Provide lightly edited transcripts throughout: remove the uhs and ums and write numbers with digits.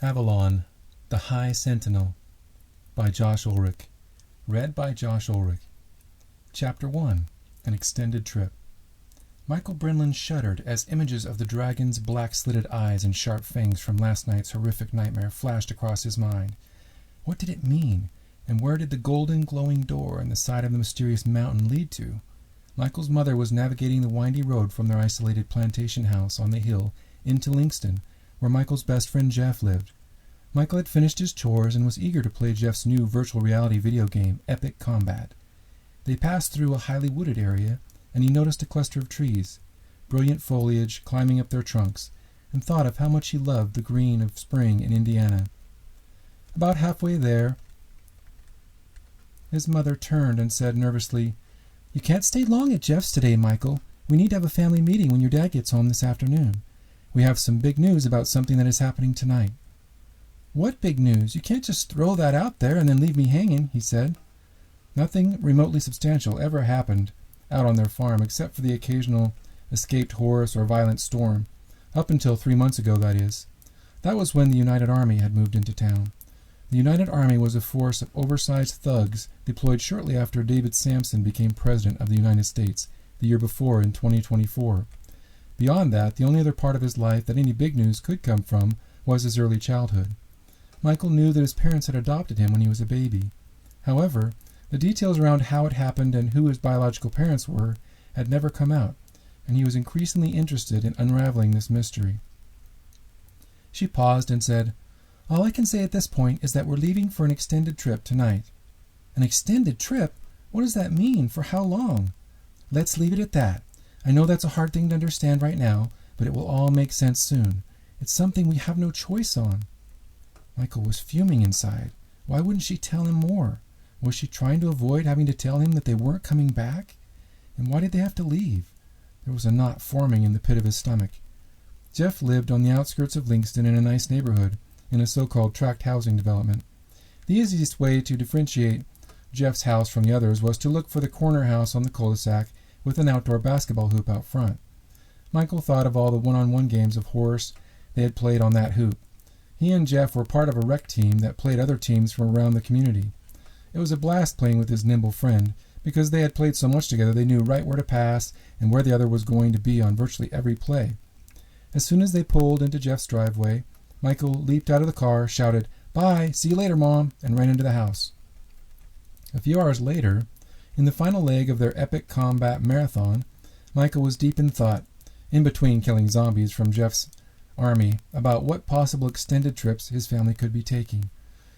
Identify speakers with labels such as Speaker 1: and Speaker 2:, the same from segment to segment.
Speaker 1: Avalon, The High Sentinel by Josh Oelrich. Read by Josh Oelrich. Chapter 1. An Extended Trip. Michael Brennan shuddered as images of the dragon's black-slitted eyes and sharp fangs from last night's horrific nightmare flashed across his mind. What did it mean, and where did the golden glowing door in the side of the mysterious mountain lead to? Michael's mother was navigating the windy road from their isolated plantation house on the hill into Livingston, where Michael's best friend Jeff lived. Michael had finished his chores and was eager to play Jeff's new virtual reality video game, Epic Combat. They passed through a highly wooded area, and he noticed a cluster of trees, brilliant foliage climbing up their trunks, and thought of how much he loved the green of spring in Indiana. About halfway there, his mother turned and said nervously, "You can't stay long at Jeff's today, Michael. We need to have a family meeting when your dad gets home this afternoon. We have some big news about something that is happening tonight." "What big news? You can't just throw that out there and then leave me hanging," he said. Nothing remotely substantial ever happened out on their farm except for the occasional escaped horse or violent storm, up until 3 months ago, that is. That was when the United Army had moved into town. The United Army was a force of oversized thugs deployed shortly after David Sampson became President of the United States the year before in 2024. Beyond that, the only other part of his life that any big news could come from was his early childhood. Michael knew that his parents had adopted him when he was a baby. However, the details around how it happened and who his biological parents were had never come out, and he was increasingly interested in unraveling this mystery. She paused and said, "All I can say at this point is that we're leaving for an extended trip tonight." "An extended trip? What does that mean? For how long?" "Let's leave it at that. I know that's a hard thing to understand right now, but it will all make sense soon. It's something we have no choice on." Michael was fuming inside. Why wouldn't she tell him more? Was she trying to avoid having to tell him that they weren't coming back? And why did they have to leave? There was a knot forming in the pit of his stomach. Jeff lived on the outskirts of Livingston in a nice neighborhood, in a so-called tract housing development. The easiest way to differentiate Jeff's house from the others was to look for the corner house on the cul-de-sac with an outdoor basketball hoop out front. Michael thought of all the one-on-one games of horse they had played on that hoop. He and Jeff were part of a rec team that played other teams from around the community. It was a blast playing with his nimble friend, because they had played so much together they knew right where to pass and where the other was going to be on virtually every play. As soon as they pulled into Jeff's driveway, Michael leaped out of the car, shouted, "Bye, see you later, Mom," and ran into the house. A few hours later, in the final leg of their epic combat marathon, Michael was deep in thought, in between killing zombies from Jeff's army, about what possible extended trips his family could be taking.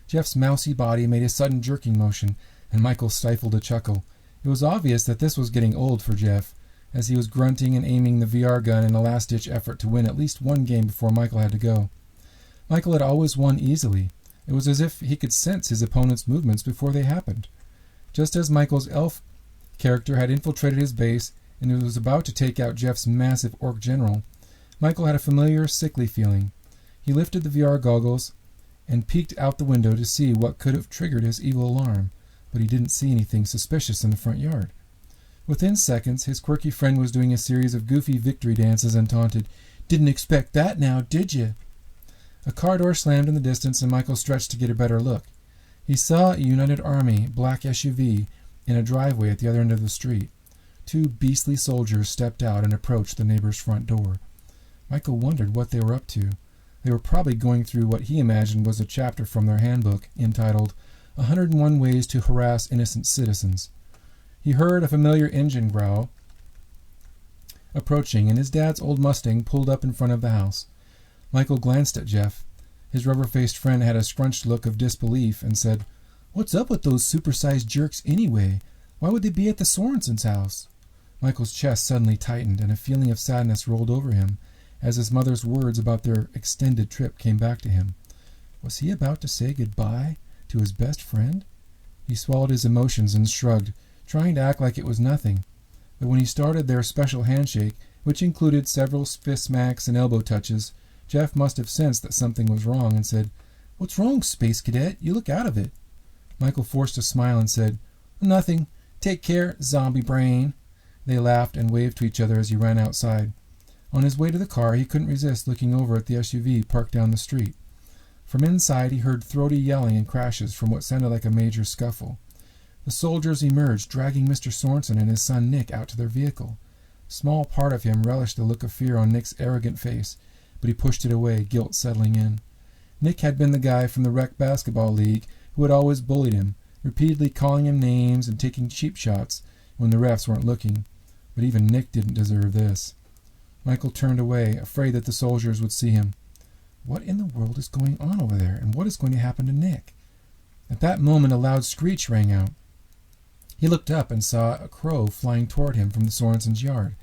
Speaker 1: Jeff's mousy body made a sudden jerking motion, and Michael stifled a chuckle. It was obvious that this was getting old for Jeff, as he was grunting and aiming the VR gun in a last-ditch effort to win at least one game before Michael had to go. Michael had always won easily. It was as if he could sense his opponent's movements before they happened. Just as Michael's elf character had infiltrated his base and was about to take out Jeff's massive orc general, Michael had a familiar, sickly feeling. He lifted the VR goggles and peeked out the window to see what could have triggered his evil alarm, but he didn't see anything suspicious in the front yard. Within seconds, his quirky friend was doing a series of goofy victory dances and taunted, "Didn't expect that now, did you?" A car door slammed in the distance, and Michael stretched to get a better look. He saw a United Army black SUV in a driveway at the other end of the street. 2 beastly soldiers stepped out and approached the neighbor's front door. Michael wondered what they were up to. They were probably going through what he imagined was a chapter from their handbook entitled 101 Ways to Harass Innocent Citizens. He heard a familiar engine growl approaching, and his dad's old Mustang pulled up in front of the house. Michael glanced at Jeff. His rubber-faced friend had a scrunched look of disbelief and said, "What's up with those supersized jerks anyway? Why would they be at the Sorensens' house?" Michael's chest suddenly tightened, and a feeling of sadness rolled over him as his mother's words about their extended trip came back to him. Was he about to say goodbye to his best friend? He swallowed his emotions and shrugged, trying to act like it was nothing. But when he started their special handshake, which included several fist smacks and elbow touches, Jeff must have sensed that something was wrong and said, "What's wrong, Space Cadet? You look out of it." Michael forced a smile and said, "Nothing. Take care, zombie brain." They laughed and waved to each other as he ran outside. On his way to the car, he couldn't resist looking over at the SUV parked down the street. From inside he heard throaty yelling and crashes from what sounded like a major scuffle. The soldiers emerged, dragging Mr. Sorensen and his son Nick out to their vehicle. A small part of him relished the look of fear on Nick's arrogant face, but he pushed it away, guilt settling in. Nick had been the guy from the rec basketball league who had always bullied him, repeatedly calling him names and taking cheap shots when the refs weren't looking. But even Nick didn't deserve this. Michael turned away, afraid that the soldiers would see him. What in the world is going on over there, and what is going to happen to Nick? At that moment a loud screech rang out. He looked up and saw a crow flying toward him from the Sorensens' yard.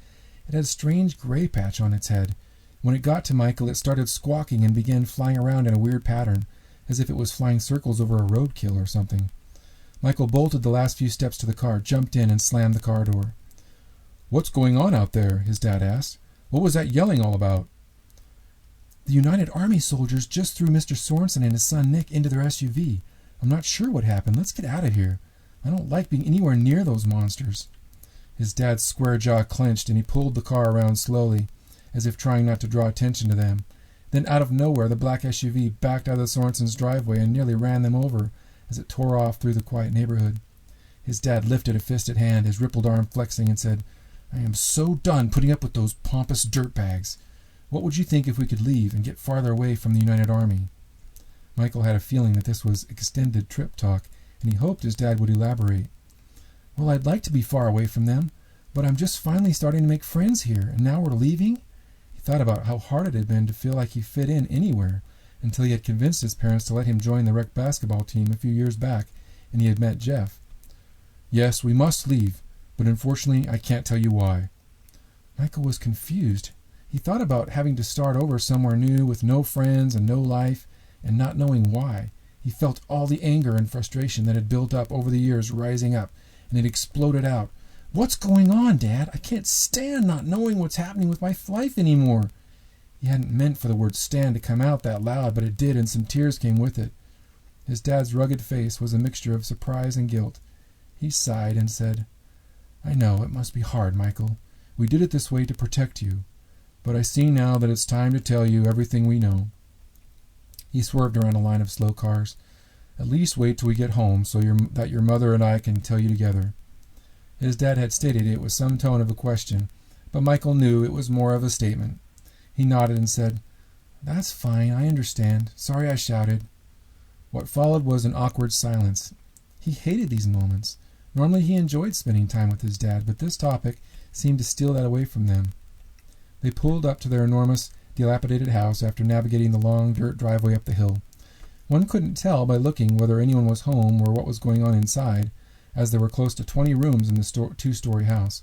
Speaker 1: It had a strange gray patch on its head. When it got to Michael, it started squawking and began flying around in a weird pattern, as if it was flying circles over a roadkill or something. Michael bolted the last few steps to the car, jumped in, and slammed the car door. "What's going on out there?" his dad asked. "What was that yelling all about?" "The United Army soldiers just threw Mr. Sorensen and his son Nick into their SUV. I'm not sure what happened. Let's get out of here. I don't like being anywhere near those monsters." His dad's square jaw clenched, and he pulled the car around slowly, as if trying not to draw attention to them. Then out of nowhere, the black SUV backed out of the Sorensens' driveway and nearly ran them over as it tore off through the quiet neighborhood. His dad lifted a fisted hand, his rippled arm flexing, and said, "I am so done putting up with those pompous dirtbags. What would you think if we could leave and get farther away from the United Army?" Michael had a feeling that this was extended trip talk, and he hoped his dad would elaborate. "Well, I'd like to be far away from them, but I'm just finally starting to make friends here, and now we're leaving?" He thought about how hard it had been to feel like he fit in anywhere, until he had convinced his parents to let him join the rec basketball team a few years back, and he had met Jeff. "Yes, we must leave, but unfortunately I can't tell you why." Michael was confused. He thought about having to start over somewhere new with no friends and no life, and not knowing why. He felt all the anger and frustration that had built up over the years rising up, and it exploded out. "What's going on, Dad? I can't stand not knowing what's happening with my life anymore." He hadn't meant for the word stand to come out that loud, but it did, and some tears came with it. His dad's rugged face was a mixture of surprise and guilt. He sighed and said, "I know, it must be hard, Michael. We did it this way to protect you. But I see now that it's time to tell you everything we know." He swerved around a line of slow cars. "At least wait till we get home so that your mother and I can tell you together." His dad had stated it with some tone of a question, but Michael knew it was more of a statement. He nodded and said, "That's fine, I understand. Sorry I shouted." What followed was an awkward silence. He hated these moments. Normally he enjoyed spending time with his dad, but this topic seemed to steal that away from them. They pulled up to their enormous, dilapidated house after navigating the long dirt driveway up the hill. One couldn't tell by looking whether anyone was home or what was going on inside, as there were close to 20 rooms in the two-story house.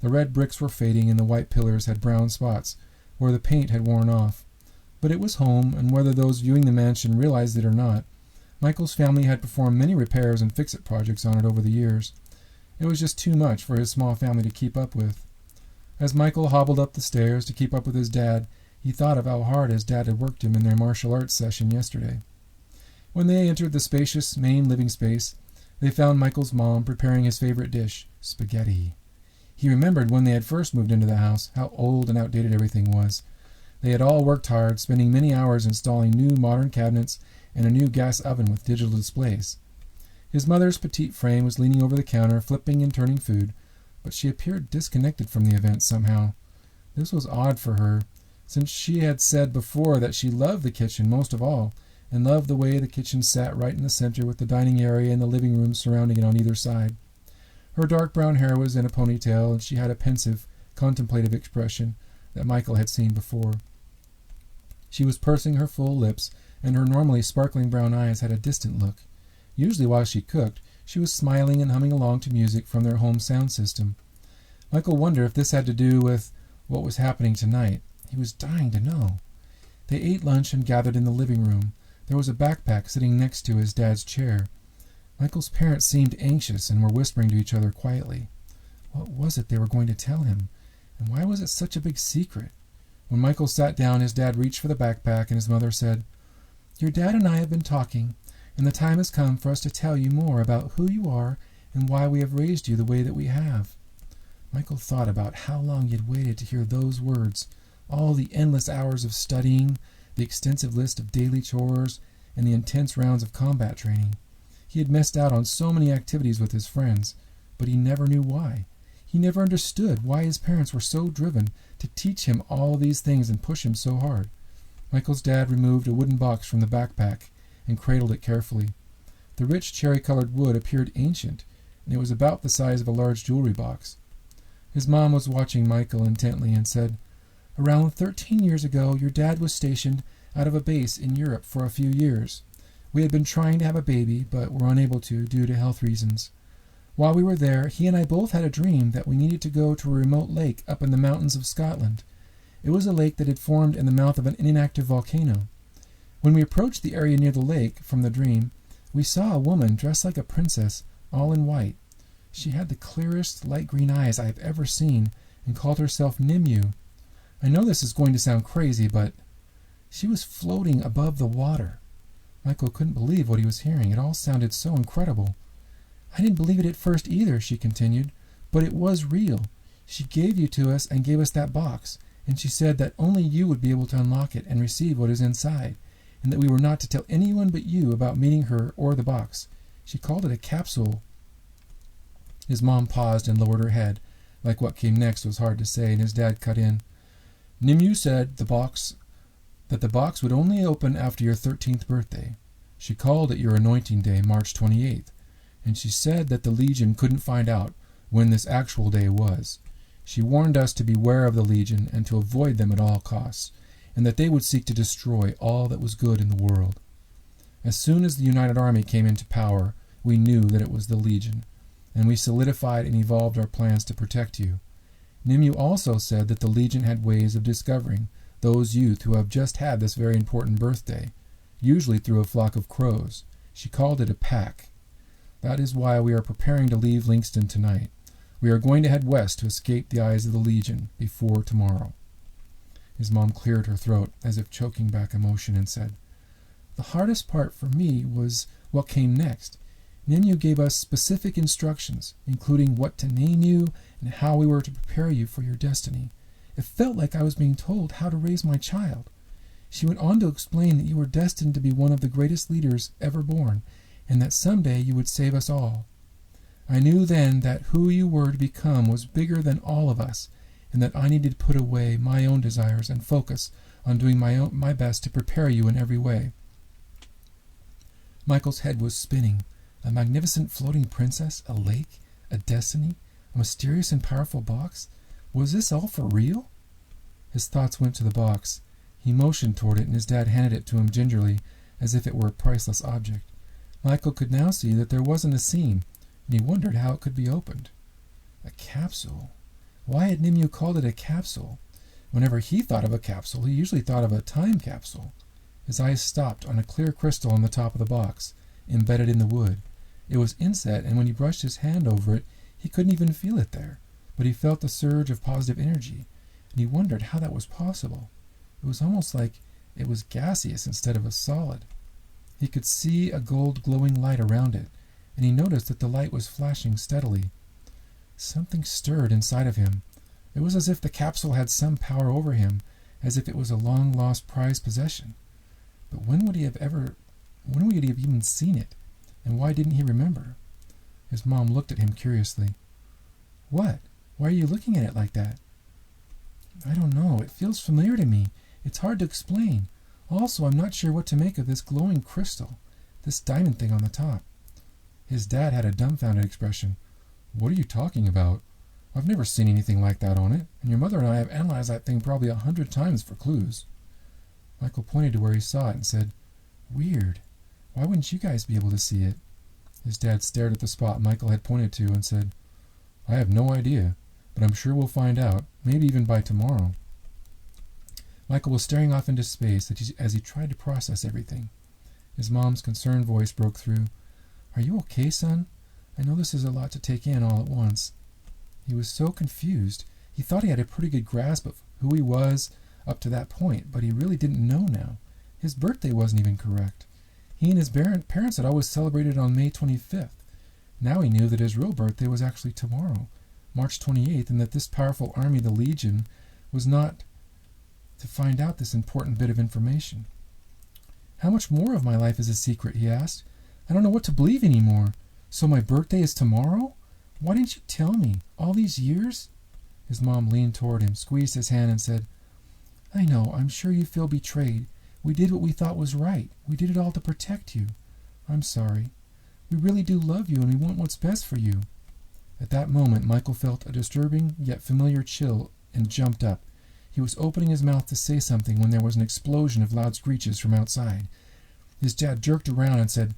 Speaker 1: The red bricks were fading and the white pillars had brown spots where the paint had worn off. But it was home, and whether those viewing the mansion realized it or not, Michael's family had performed many repairs and fix-it projects on it over the years. It was just too much for his small family to keep up with. As Michael hobbled up the stairs to keep up with his dad, he thought of how hard his dad had worked him in their martial arts session yesterday. When they entered the spacious main living space, they found Michael's mom preparing his favorite dish, spaghetti. He remembered when they had first moved into the house how old and outdated everything was. They had all worked hard, spending many hours installing new modern cabinets and a new gas oven with digital displays. His mother's petite frame was leaning over the counter, flipping and turning food, but she appeared disconnected from the event somehow. This was odd for her, since she had said before that she loved the kitchen most of all, and loved the way the kitchen sat right in the center with the dining area and the living room surrounding it on either side. Her dark brown hair was in a ponytail, and she had a pensive, contemplative expression that Michael had seen before. She was pursing her full lips, and her normally sparkling brown eyes had a distant look. Usually while she cooked, she was smiling and humming along to music from their home sound system. Michael wondered if this had to do with what was happening tonight. He was dying to know. They ate lunch and gathered in the living room. There was a backpack sitting next to his dad's chair. Michael's parents seemed anxious and were whispering to each other quietly. What was it they were going to tell him, and why was it such a big secret? When Michael sat down, his dad reached for the backpack, and his mother said, "Your dad and I have been talking, and the time has come for us to tell you more about who you are and why we have raised you the way that we have." Michael thought about how long he had waited to hear those words, all the endless hours of studying, the extensive list of daily chores, and the intense rounds of combat training. He had missed out on so many activities with his friends, but he never knew why. He never understood why his parents were so driven to teach him all these things and push him so hard. Michael's dad removed a wooden box from the backpack and cradled it carefully. The rich cherry-colored wood appeared ancient, and it was about the size of a large jewelry box. His mom was watching Michael intently and said, "Around 13 years ago, your dad was stationed out of a base in Europe for a few years. We had been trying to have a baby, but were unable to due to health reasons. While we were there, he and I both had a dream that we needed to go to a remote lake up in the mountains of Scotland. It was a lake that had formed in the mouth of an inactive volcano. When we approached the area near the lake from the dream, we saw a woman dressed like a princess, all in white. She had the clearest light green eyes I have ever seen and called herself Nimue. I know this is going to sound crazy, but she was floating above the water." Michael couldn't believe what he was hearing. It all sounded so incredible. "I didn't believe it at first either," she continued, "but it was real. She gave you to us and gave us that box, and she said that only you would be able to unlock it and receive what is inside, and that we were not to tell anyone but you about meeting her or the box. She called it a capsule." His mom paused and lowered her head. Like what came next was hard to say, and his dad cut in. "Nimue said the box would only open after your 13th birthday. She called it your anointing day, March 28th, and she said that the Legion couldn't find out when this actual day was. She warned us to beware of the Legion and to avoid them at all costs, and that they would seek to destroy all that was good in the world. As soon as the United Army came into power, we knew that it was the Legion, and we solidified and evolved our plans to protect you. Nimue also said that the Legion had ways of discovering those youth who have just had this very important birthday, usually through a flock of crows. She called it a pack. That is why we are preparing to leave Linkston tonight. We are going to head west to escape the eyes of the Legion before tomorrow." His mom cleared her throat, as if choking back emotion, and said, "The hardest part for me was what came next. Nimue gave us specific instructions, including what to name you and how we were to prepare you for your destiny. It felt like I was being told how to raise my child. She went on to explain that you were destined to be one of the greatest leaders ever born, and that someday you would save us all. I knew then that who you were to become was bigger than all of us, and that I needed to put away my own desires and focus on doing my best to prepare you in every way." Michael's head was spinning. A magnificent floating princess, a lake, a destiny, a mysterious and powerful box. Was this all for real? His thoughts went to the box. He motioned toward it, and his dad handed it to him gingerly, as if it were a priceless object. Michael could now see that there wasn't a seam, and he wondered how it could be opened. A capsule. Why had Nimue called it a capsule? Whenever he thought of a capsule, he usually thought of a time capsule. His eyes stopped on a clear crystal on the top of the box, embedded in the wood. It was inset, and when he brushed his hand over it, he couldn't even feel it there, but he felt the surge of positive energy, and he wondered how that was possible. It was almost like it was gaseous instead of a solid. He could see a gold glowing light around it, and he noticed that the light was flashing steadily. Something stirred inside of him. It was as if the capsule had some power over him, as if it was a long-lost prized possession. But when would he have even seen it, and why didn't he remember? His mom looked at him curiously. "What? Why are you looking at it like that?" "I don't know. It feels familiar to me. It's hard to explain. Also, I'm not sure what to make of this glowing crystal, this diamond thing on the top." His dad had a dumbfounded expression. "What are you talking about? I've never seen anything like that on it, and your mother and I have analyzed that thing probably 100 times for clues." Michael pointed to where he saw it and said, "Weird. Why wouldn't you guys be able to see it?" His dad stared at the spot Michael had pointed to and said, "I have no idea, but I'm sure we'll find out, maybe even by tomorrow." Michael was staring off into space as he tried to process everything. His mom's concerned voice broke through. "Are you okay, son? I know this is a lot to take in all at once." He was so confused. He thought he had a pretty good grasp of who he was up to that point, but he really didn't know now. His birthday wasn't even correct. He and his parents had always celebrated on May 25th. Now he knew that his real birthday was actually tomorrow, March 28th, and that this powerful army, the Legion, was not to find out this important bit of information. How much more of my life is a secret, he asked. I don't know what to believe anymore. So my birthday is tomorrow? Why didn't you tell me? All these years? His mom leaned toward him, squeezed his hand, and said, I know, I'm sure you feel betrayed. We did what we thought was right. We did it all to protect you. I'm sorry. We really do love you, and we want what's best for you. At that moment, Michael felt a disturbing yet familiar chill and jumped up. He was opening his mouth to say something when there was an explosion of loud screeches from outside. His dad jerked around and said,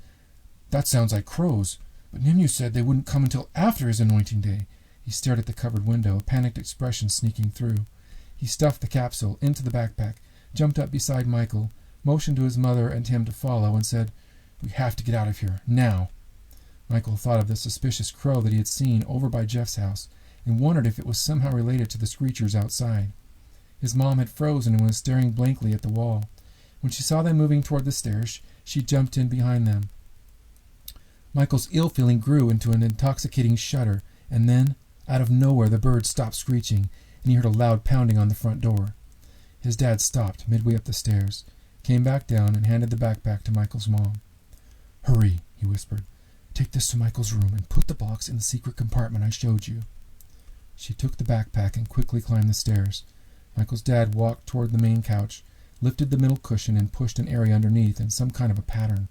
Speaker 1: That sounds like crows, but Nimue said they wouldn't come until after his anointing day. He stared at the covered window, a panicked expression sneaking through. He stuffed the capsule into the backpack, jumped up beside Michael, motioned to his mother and him to follow, and said, We have to get out of here, now. Michael thought of the suspicious crow that he had seen over by Jeff's house, and wondered if it was somehow related to the screechers outside. His mom had frozen and was staring blankly at the wall. When she saw them moving toward the stairs, she jumped in behind them. Michael's ill feeling grew into an intoxicating shudder, and then, out of nowhere, the bird stopped screeching, and he heard a loud pounding on the front door. His dad stopped midway up the stairs, came back down, and handed the backpack to Michael's mom. Hurry, he whispered. Take this to Michael's room and put the box in the secret compartment I showed you. She took the backpack and quickly climbed the stairs. Michael's dad walked toward the main couch, lifted the middle cushion, and pushed an area underneath in some kind of a pattern.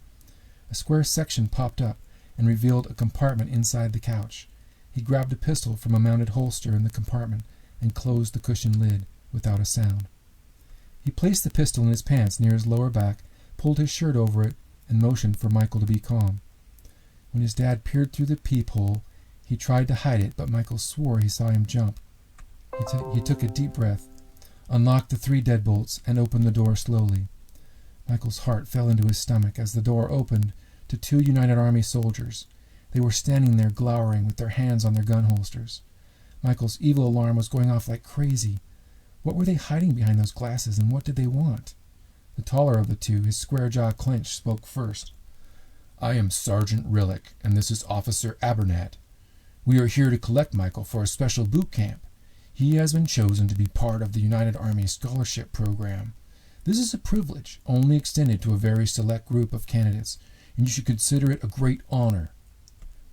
Speaker 1: A square section popped up and revealed a compartment inside the couch. He grabbed a pistol from a mounted holster in the compartment and closed the cushion lid without a sound. He placed the pistol in his pants near his lower back, pulled his shirt over it, and motioned for Michael to be calm. When his dad peered through the peephole, he tried to hide it, but Michael swore he saw him jump. He took a deep breath, unlocked the 3 deadbolts, and opened the door slowly. Michael's heart fell into his stomach as the door opened to 2 United Army soldiers. They were standing there glowering with their hands on their gun holsters. Michael's evil alarm was going off like crazy. What were they hiding behind those glasses, and what did they want? The taller of the 2, his square jaw clenched, spoke first. I am Sergeant Oelrich, and this is Officer Abernat. We are here to collect Michael for a special boot camp. He has been chosen to be part of the United Army Scholarship Program. This is a privilege only extended to a very select group of candidates, and you should consider it a great honor.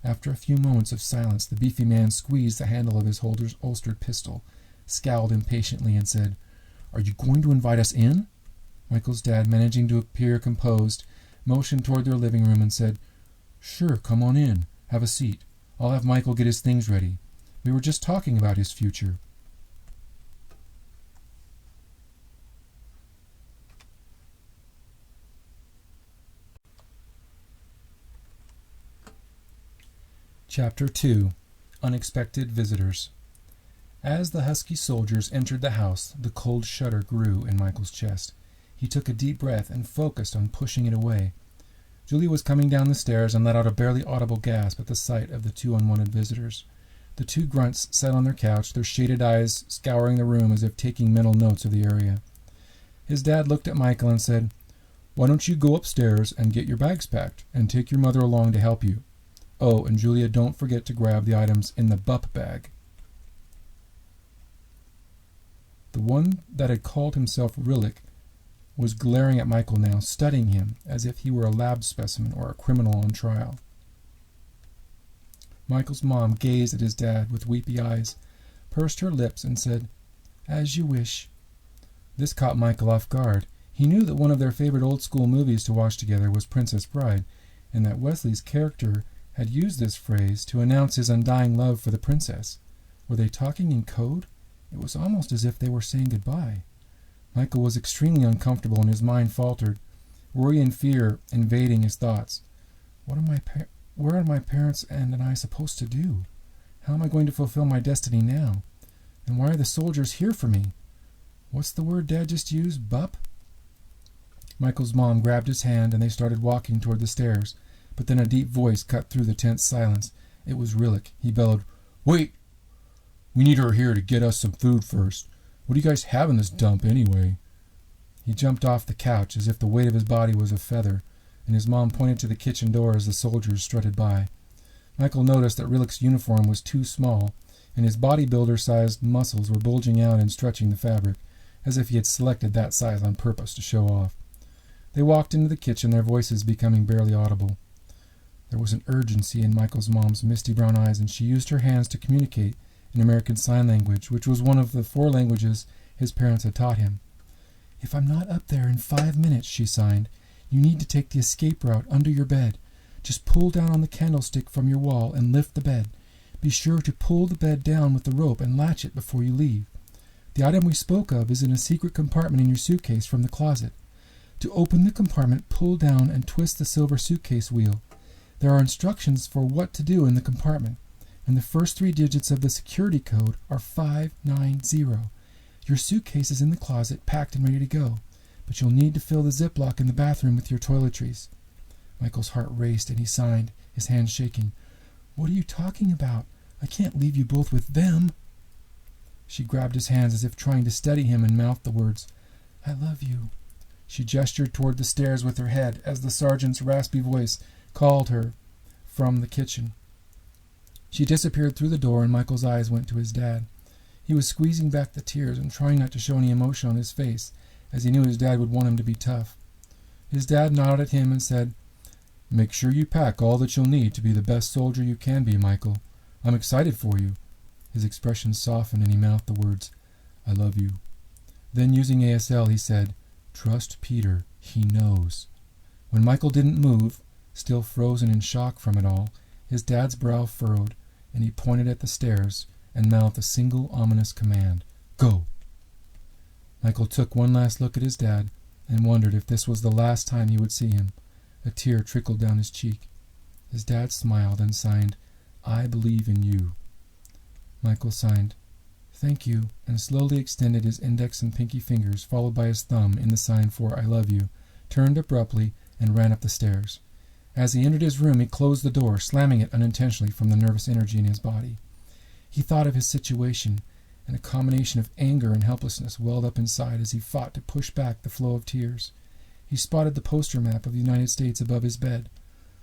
Speaker 1: After a few moments of silence, the beefy man squeezed the handle of his holstered pistol, scowled impatiently, and said, Are you going to invite us in? Michael's dad, managing to appear composed, motioned toward their living room and said, Sure, come on in. Have a seat. I'll have Michael get his things ready. We were just talking about his future. Chapter 2. Unexpected Visitors. As the husky soldiers entered the house, the cold shudder grew in Michael's chest. He took a deep breath and focused on pushing it away. Julia was coming down the stairs and let out a barely audible gasp at the sight of the 2 unwanted visitors. The 2 grunts sat on their couch, their shaded eyes scouring the room as if taking mental notes of the area. His dad looked at Michael and said, Why don't you go upstairs and get your bags packed, and take your mother along to help you? Oh, and Julia, don't forget to grab the items in the bup bag. The one that had called himself Oelrich was glaring at Michael now, studying him as if he were a lab specimen or a criminal on trial. Michael's mom gazed at his dad with weepy eyes, pursed her lips, and said, As you wish. This caught Michael off guard. He knew that one of their favorite old-school movies to watch together was Princess Bride, and that Wesley's character had used this phrase to announce his undying love for the princess. Were they talking in code? It was almost as if they were saying goodbye. Michael was extremely uncomfortable, and his mind faltered, worry and fear invading his thoughts. What are my parents and I supposed to do? How am I going to fulfill my destiny now? And why are the soldiers here for me? What's the word Dad just used? Bup? Michael's mom grabbed his hand, and they started walking toward the stairs. But then a deep voice cut through the tense silence. It was Oelrich. He bellowed, Wait! We need her here to get us some food first. What do you guys have in this dump anyway? He jumped off the couch as if the weight of his body was a feather, and his mom pointed to the kitchen door as the soldiers strutted by. Michael noticed that Oelrich's uniform was too small, and his bodybuilder-sized muscles were bulging out and stretching the fabric. as if he had selected that size on purpose to show off. They walked into the kitchen, their voices becoming barely audible. There was an urgency in Michael's mom's misty brown eyes, and she used her hands to communicate in American Sign Language, which was one of the 4 languages his parents had taught him. "If I'm not up there in 5 minutes," she signed, "you need to take the escape route under your bed. Just pull down on the candlestick from your wall and lift the bed. Be sure to pull the bed down with the rope and latch it before you leave. The item we spoke of is in a secret compartment in your suitcase from the closet. To open the compartment, pull down and twist the silver suitcase wheel. There are instructions for what to do in the compartment, and the first 3 digits of the security code are 590. Your suitcase is in the closet, packed and ready to go, but you'll need to fill the Ziploc in the bathroom with your toiletries." Michael's heart raced, and he signed, his hands shaking. "What are you talking about? I can't leave you both with them." She grabbed his hands as if trying to steady him and mouthed the words, "I love you." She gestured toward the stairs with her head as the sergeant's raspy voice called her from the kitchen. She disappeared through the door, and Michael's eyes went to his dad. He was squeezing back the tears and trying not to show any emotion on his face, as he knew his dad would want him to be tough. His dad nodded at him and said, "Make sure you pack all that you'll need to be the best soldier you can be, Michael. I'm excited for you." His expression softened, and he mouthed the words, "I love you." Then, using ASL, he said, "Trust Peter. He knows." When Michael didn't move, still frozen in shock from it all, his dad's brow furrowed, and he pointed at the stairs and mouthed a single ominous command, "Go!" Michael took one last look at his dad and wondered if this was the last time he would see him. A tear trickled down his cheek. His dad smiled and signed, "I believe in you." Michael signed, "Thank you," and slowly extended his index and pinky fingers, followed by his thumb in the sign for "I love you," turned abruptly, and ran up the stairs. As he entered his room, he closed the door, slamming it unintentionally from the nervous energy in his body. He thought of his situation, and a combination of anger and helplessness welled up inside as he fought to push back the flow of tears. He spotted the poster map of the United States above his bed.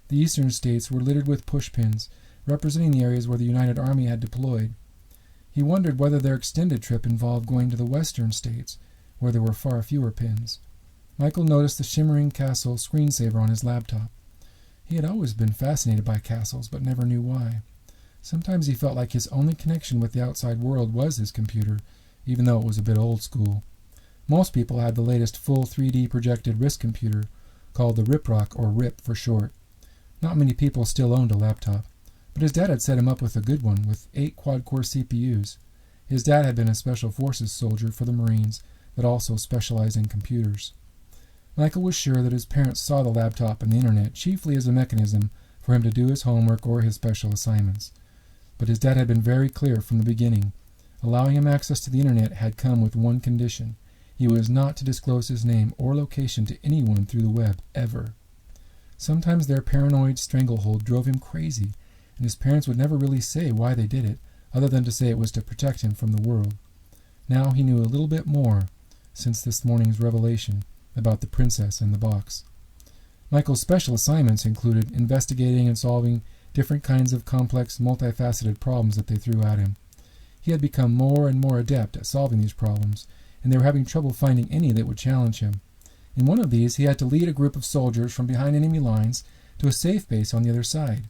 Speaker 1: The eastern states were littered with pushpins, representing the areas where the United Army had deployed. He wondered whether their extended trip involved going to the western states, where there were far fewer pins. Michael noticed the shimmering castle screensaver on his laptop. He had always been fascinated by castles, but never knew why. Sometimes he felt like his only connection with the outside world was his computer, even though it was a bit old school. Most people had the latest full 3D projected wrist computer, called the RipRock, or RIP for short. Not many people still owned a laptop, but his dad had set him up with a good one with 8 quad-core CPUs. His dad had been a Special Forces soldier for the Marines that also specialized in computers. Michael was sure that his parents saw the laptop and the internet chiefly as a mechanism for him to do his homework or his special assignments. But his dad had been very clear from the beginning. Allowing him access to the internet had come with one condition. He was not to disclose his name or location to anyone through the web, ever. Sometimes their paranoid stranglehold drove him crazy, and his parents would never really say why they did it, other than to say it was to protect him from the world. Now he knew a little bit more, since this morning's revelation, about the princess and the box. Michael's special assignments included investigating and solving different kinds of complex, multifaceted problems that they threw at him. He had become more and more adept at solving these problems, and they were having trouble finding any that would challenge him. In one of these, he had to lead a group of soldiers from behind enemy lines to a safe base on the other side.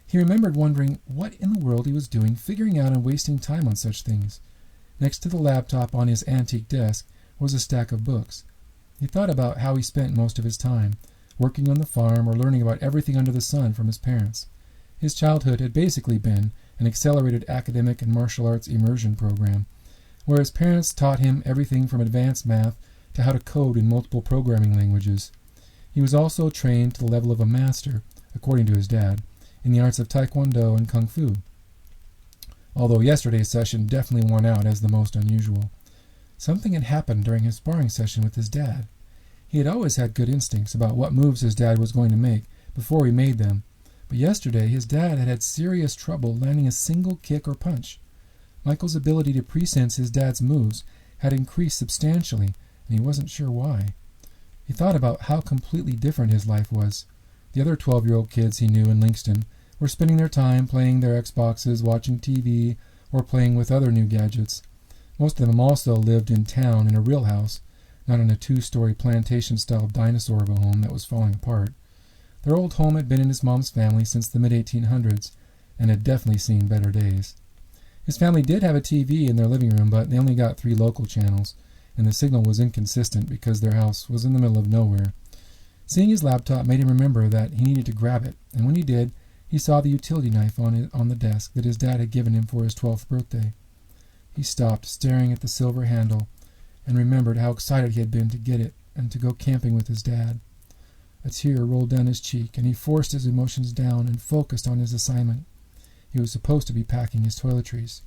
Speaker 1: He remembered wondering what in the world he was doing, figuring out and wasting time on such things. Next to the laptop on his antique desk was a stack of books. He thought about how he spent most of his time, working on the farm or learning about everything under the sun from his parents. His childhood had basically been an accelerated academic and martial arts immersion program, where his parents taught him everything from advanced math to how to code in multiple programming languages. He was also trained to the level of a master, according to his dad, in the arts of Taekwondo and Kung Fu, although yesterday's session definitely won out as the most unusual. Something had happened during his sparring session with his dad. He had always had good instincts about what moves his dad was going to make before he made them, but yesterday his dad had had serious trouble landing a single kick or punch. Michael's ability to presense his dad's moves had increased substantially, and he wasn't sure why. He thought about how completely different his life was. The other 12-year-old kids he knew in Linkston were spending their time playing their Xboxes, watching TV, or playing with other new gadgets. Most of them also lived in town in a real house, not in a two-story plantation-style dinosaur of a home that was falling apart. Their old home had been in his mom's family since the mid-1800s and had definitely seen better days. His family did have a TV in their living room, but they only got 3 local channels, and the signal was inconsistent because their house was in the middle of nowhere. Seeing his laptop made him remember that he needed to grab it, and when he did, he saw the utility knife on the desk that his dad had given him for his 12th birthday. He stopped, staring at the silver handle, and remembered how excited he had been to get it and to go camping with his dad. A tear rolled down his cheek, and he forced his emotions down and focused on his assignment. He was supposed to be packing his toiletries.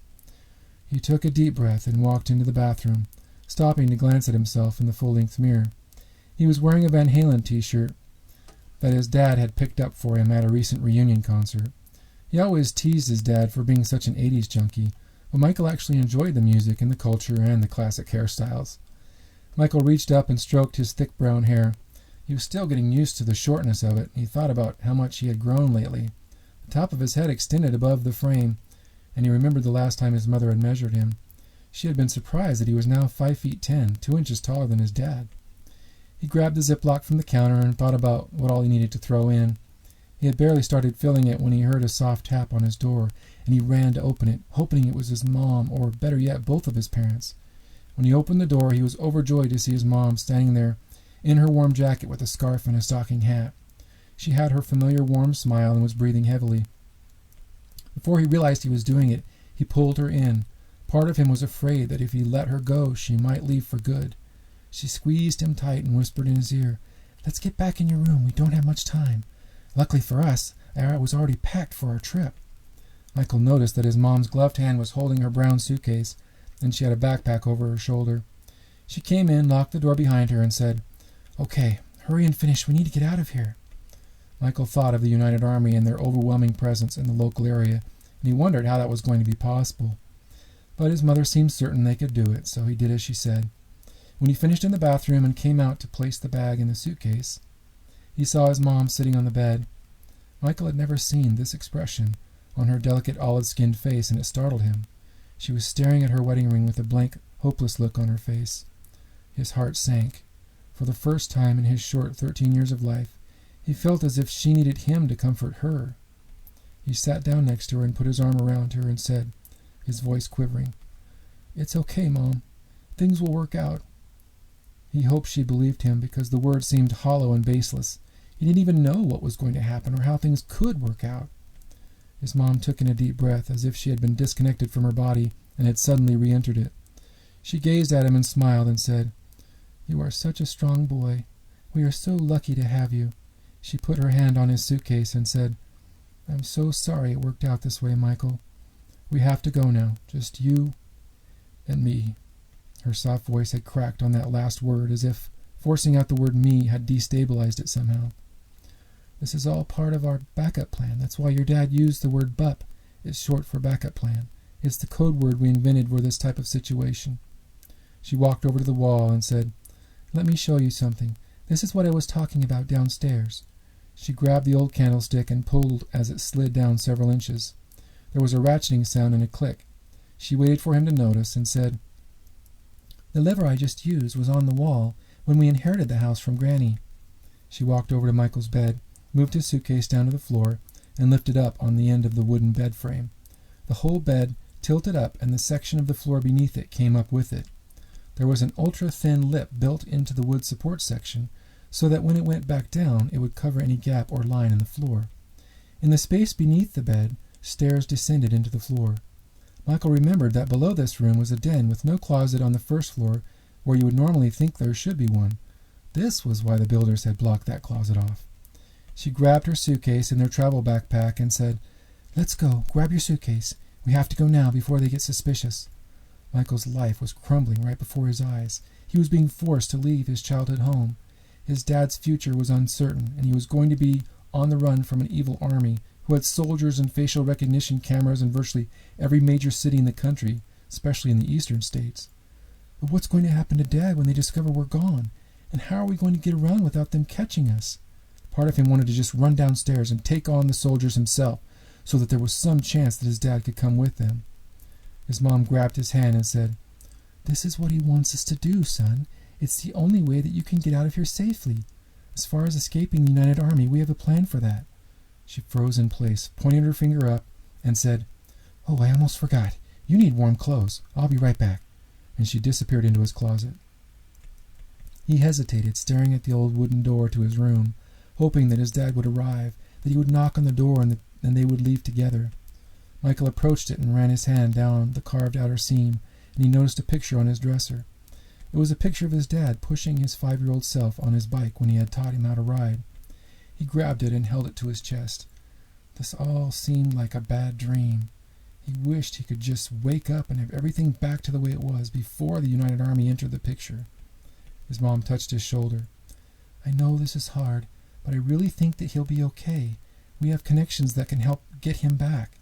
Speaker 1: He took a deep breath and walked into the bathroom, stopping to glance at himself in the full-length mirror. He was wearing a Van Halen t-shirt that his dad had picked up for him at a recent reunion concert. He always teased his dad for being such an 80s junkie, but Michael actually enjoyed the music and the culture and the classic hairstyles. Michael reached up and stroked his thick brown hair. He was still getting used to the shortness of it, and he thought about how much he had grown lately. The top of his head extended above the frame, and he remembered the last time his mother had measured him. She had been surprised that he was now 5 feet 10, 2 inches taller than his dad. He grabbed the Ziploc from the counter and thought about what all he needed to throw in. He had barely started filling it when he heard a soft tap on his door, and he ran to open it, hoping it was his mom, or better yet, both of his parents. When he opened the door, he was overjoyed to see his mom standing there in her warm jacket with a scarf and a stocking hat. She had her familiar warm smile and was breathing heavily. Before he realized he was doing it, he pulled her in. Part of him was afraid that if he let her go, she might leave for good. She squeezed him tight and whispered in his ear, "Let's get back in your room. We don't have much time." Luckily for us, I was already packed for our trip. Michael noticed that his mom's gloved hand was holding her brown suitcase, and she had a backpack over her shoulder. She came in, locked the door behind her, and said, "Okay, hurry and finish. We need to get out of here." Michael thought of the United Army and their overwhelming presence in the local area, and he wondered how that was going to be possible. But his mother seemed certain they could do it, so he did as she said. When he finished in the bathroom and came out to place the bag in the suitcase, he saw his mom sitting on the bed. Michael had never seen this expression on her delicate olive-skinned face, and it startled him. She was staring at her wedding ring with a blank, hopeless look on her face. His heart sank. For the first time in his short 13 years of life, he felt as if she needed him to comfort her. He sat down next to her and put his arm around her and said, his voice quivering, "It's okay, Mom. Things will work out." He hoped she believed him because the words seemed hollow and baseless. He didn't even know what was going to happen or how things could work out. His mom took in a deep breath as if she had been disconnected from her body and had suddenly re-entered it. She gazed at him and smiled and said, "You are such a strong boy. We are so lucky to have you." She put her hand on his suitcase and said, "I'm so sorry it worked out this way, Michael. We have to go now, just you and me." Her soft voice had cracked on that last word, as if forcing out the word "me" had destabilized it somehow. "This is all part of our backup plan. That's why your dad used the word BUP. It's short for backup plan. It's the code word we invented for this type of situation." She walked over to the wall and said, "Let me show you something. This is what I was talking about downstairs." She grabbed the old candlestick and pulled as it slid down several inches. There was a ratcheting sound and a click. She waited for him to notice and said, "The lever I just used was on the wall when we inherited the house from Granny." She walked over to Michael's bed, moved his suitcase down to the floor, and lifted up on the end of the wooden bed frame. The whole bed tilted up, and the section of the floor beneath it came up with it. There was an ultra-thin lip built into the wood support section, so that when it went back down, it would cover any gap or line in the floor. In the space beneath the bed, stairs descended into the floor. Michael remembered that below this room was a den with no closet on the first floor, where you would normally think there should be one. This was why the builders had blocked that closet off. She grabbed her suitcase and their travel backpack and said, "Let's go. Grab your suitcase. We have to go now before they get suspicious." Michael's life was crumbling right before his eyes. He was being forced to leave his childhood home. His dad's future was uncertain, and he was going to be on the run from an evil army who had soldiers and facial recognition cameras in virtually every major city in the country, especially in the eastern states. But what's going to happen to Dad when they discover we're gone? And how are we going to get around without them catching us? Part of him wanted to just run downstairs and take on the soldiers himself, so that there was some chance that his dad could come with them. His mom grabbed his hand and said, This is what he wants us to do, son. It's the only way that you can get out of here safely. As far as escaping the United Army, we have a plan for that. She froze in place, pointed her finger up, and said, "Oh, I almost forgot. You need warm clothes. I'll be right back." And she disappeared into his closet. He hesitated, staring at the old wooden door to his room, hoping that his dad would arrive, that he would knock on the door and they would leave together. Michael approached it and ran his hand down the carved outer seam, and he noticed a picture on his dresser. It was a picture of his dad pushing his 5-year-old self on his bike when he had taught him how to ride. He grabbed it and held it to his chest. This all seemed like a bad dream. He wished he could just wake up and have everything back to the way it was before the United Army entered the picture. His mom touched his shoulder. "I know this is hard, but I really think that he'll be okay. We have connections that can help get him back.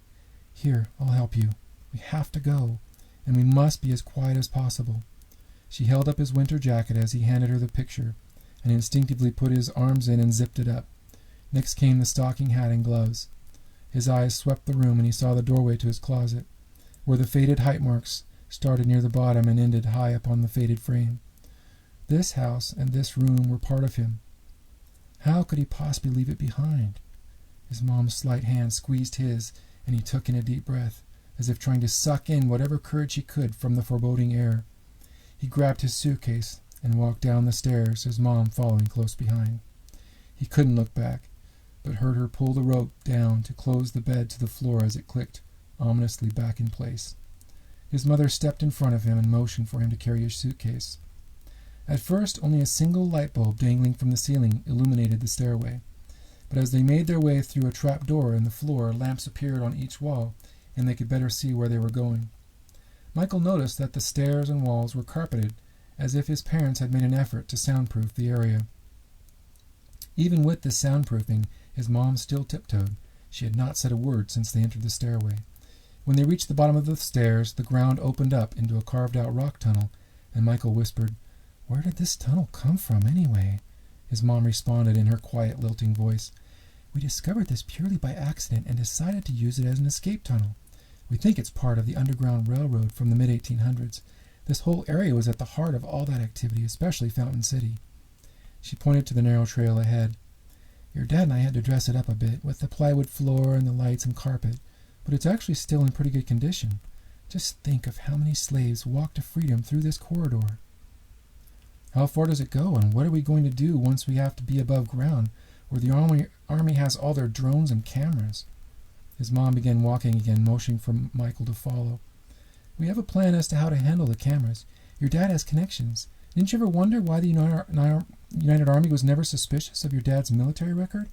Speaker 1: Here, I'll help you. We have to go, and we must be as quiet as possible." She held up his winter jacket as he handed her the picture, and instinctively put his arms in and zipped it up. Next came the stocking hat and gloves. His eyes swept the room, and he saw the doorway to his closet, where the faded height marks started near the bottom and ended high up on the faded frame. This house and this room were part of him. How could he possibly leave it behind? His mom's slight hand squeezed his, and he took in a deep breath, as if trying to suck in whatever courage he could from the foreboding air. He grabbed his suitcase and walked down the stairs, his mom following close behind. He couldn't look back, but heard her pull the rope down to close the bed to the floor as it clicked ominously back in place. His mother stepped in front of him and motioned for him to carry his suitcase. At first, only a single light bulb dangling from the ceiling illuminated the stairway, but as they made their way through a trap door in the floor, lamps appeared on each wall, and they could better see where they were going. Michael noticed that the stairs and walls were carpeted, as if his parents had made an effort to soundproof the area. Even with this soundproofing, his mom still tiptoed. She had not said a word since they entered the stairway. When they reached the bottom of the stairs, the ground opened up into a carved-out rock tunnel, and Michael whispered, "Where did this tunnel come from, anyway?" His mom responded in her quiet, lilting voice, "We discovered this purely by accident and decided to use it as an escape tunnel. We think it's part of the Underground Railroad from the mid-1800s. This whole area was at the heart of all that activity, especially Fountain City." She pointed to the narrow trail ahead. "Your dad and I had to dress it up a bit, with the plywood floor and the lights and carpet, but it's actually still in pretty good condition. Just think of how many slaves walked to freedom through this corridor." "How far does it go, and what are we going to do once we have to be above ground, where the army has all their drones and cameras?" His mom began walking again, motioning for Michael to follow. "We have a plan as to how to handle the cameras. Your dad has connections. Didn't you ever wonder why the United Army was never suspicious of your dad's military record?"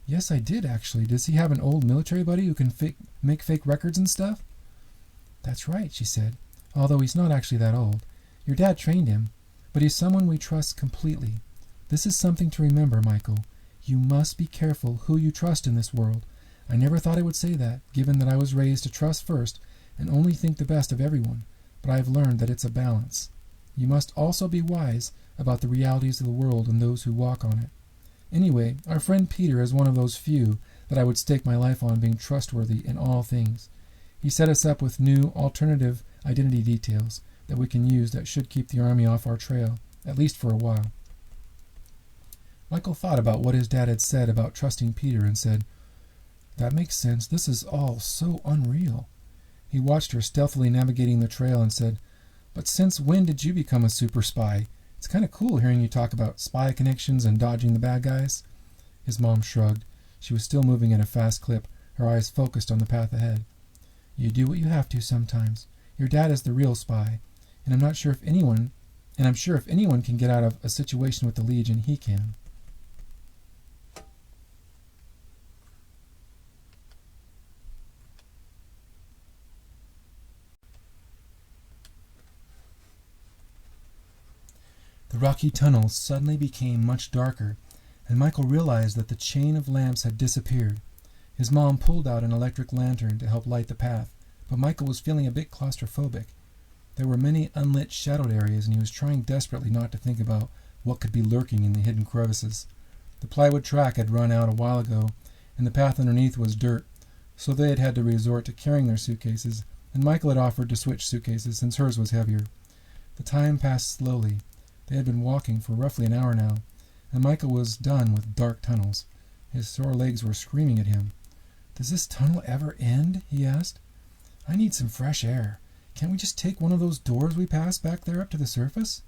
Speaker 1: "Yes, I did, actually. Does he have an old military buddy who can make fake records and stuff?" "That's right," she said, "although he's not actually that old. Your dad trained him, but he's someone we trust completely. This is something to remember, Michael. You must be careful who you trust in this world. I never thought I would say that, given that I was raised to trust first and only think the best of everyone, but I have learned that it's a balance. You must also be wise about the realities of the world and those who walk on it. Anyway, our friend Peter is one of those few that I would stake my life on being trustworthy in all things. He set us up with new, alternative identity details that we can use that should keep the army off our trail, at least for a while." Michael thought about what his dad had said about trusting Peter and said, "That makes sense. This is all so unreal." He watched her stealthily navigating the trail and said, "But since when did you become a super spy? It's kind of cool hearing you talk about spy connections and dodging the bad guys." His mom shrugged. She was still moving at a fast clip, her eyes focused on the path ahead. "You do what you have to sometimes. Your dad is the real spy, and I'm sure if anyone can get out of a situation with the Legion, he can." The rocky tunnel suddenly became much darker, and Michael realized that the chain of lamps had disappeared. His mom pulled out an electric lantern to help light the path, but Michael was feeling a bit claustrophobic. There were many unlit, shadowed areas, and he was trying desperately not to think about what could be lurking in the hidden crevices. The plywood track had run out a while ago, and the path underneath was dirt, so they had had to resort to carrying their suitcases and Michael had offered to switch suitcases since hers was heavier. The time passed slowly. They had been walking for roughly an hour now, and Michael was done with dark tunnels. His sore legs were screaming at him. "Does this tunnel ever end?" he asked. "I need some fresh air. Can't we just take one of those doors we passed back there up to the surface?"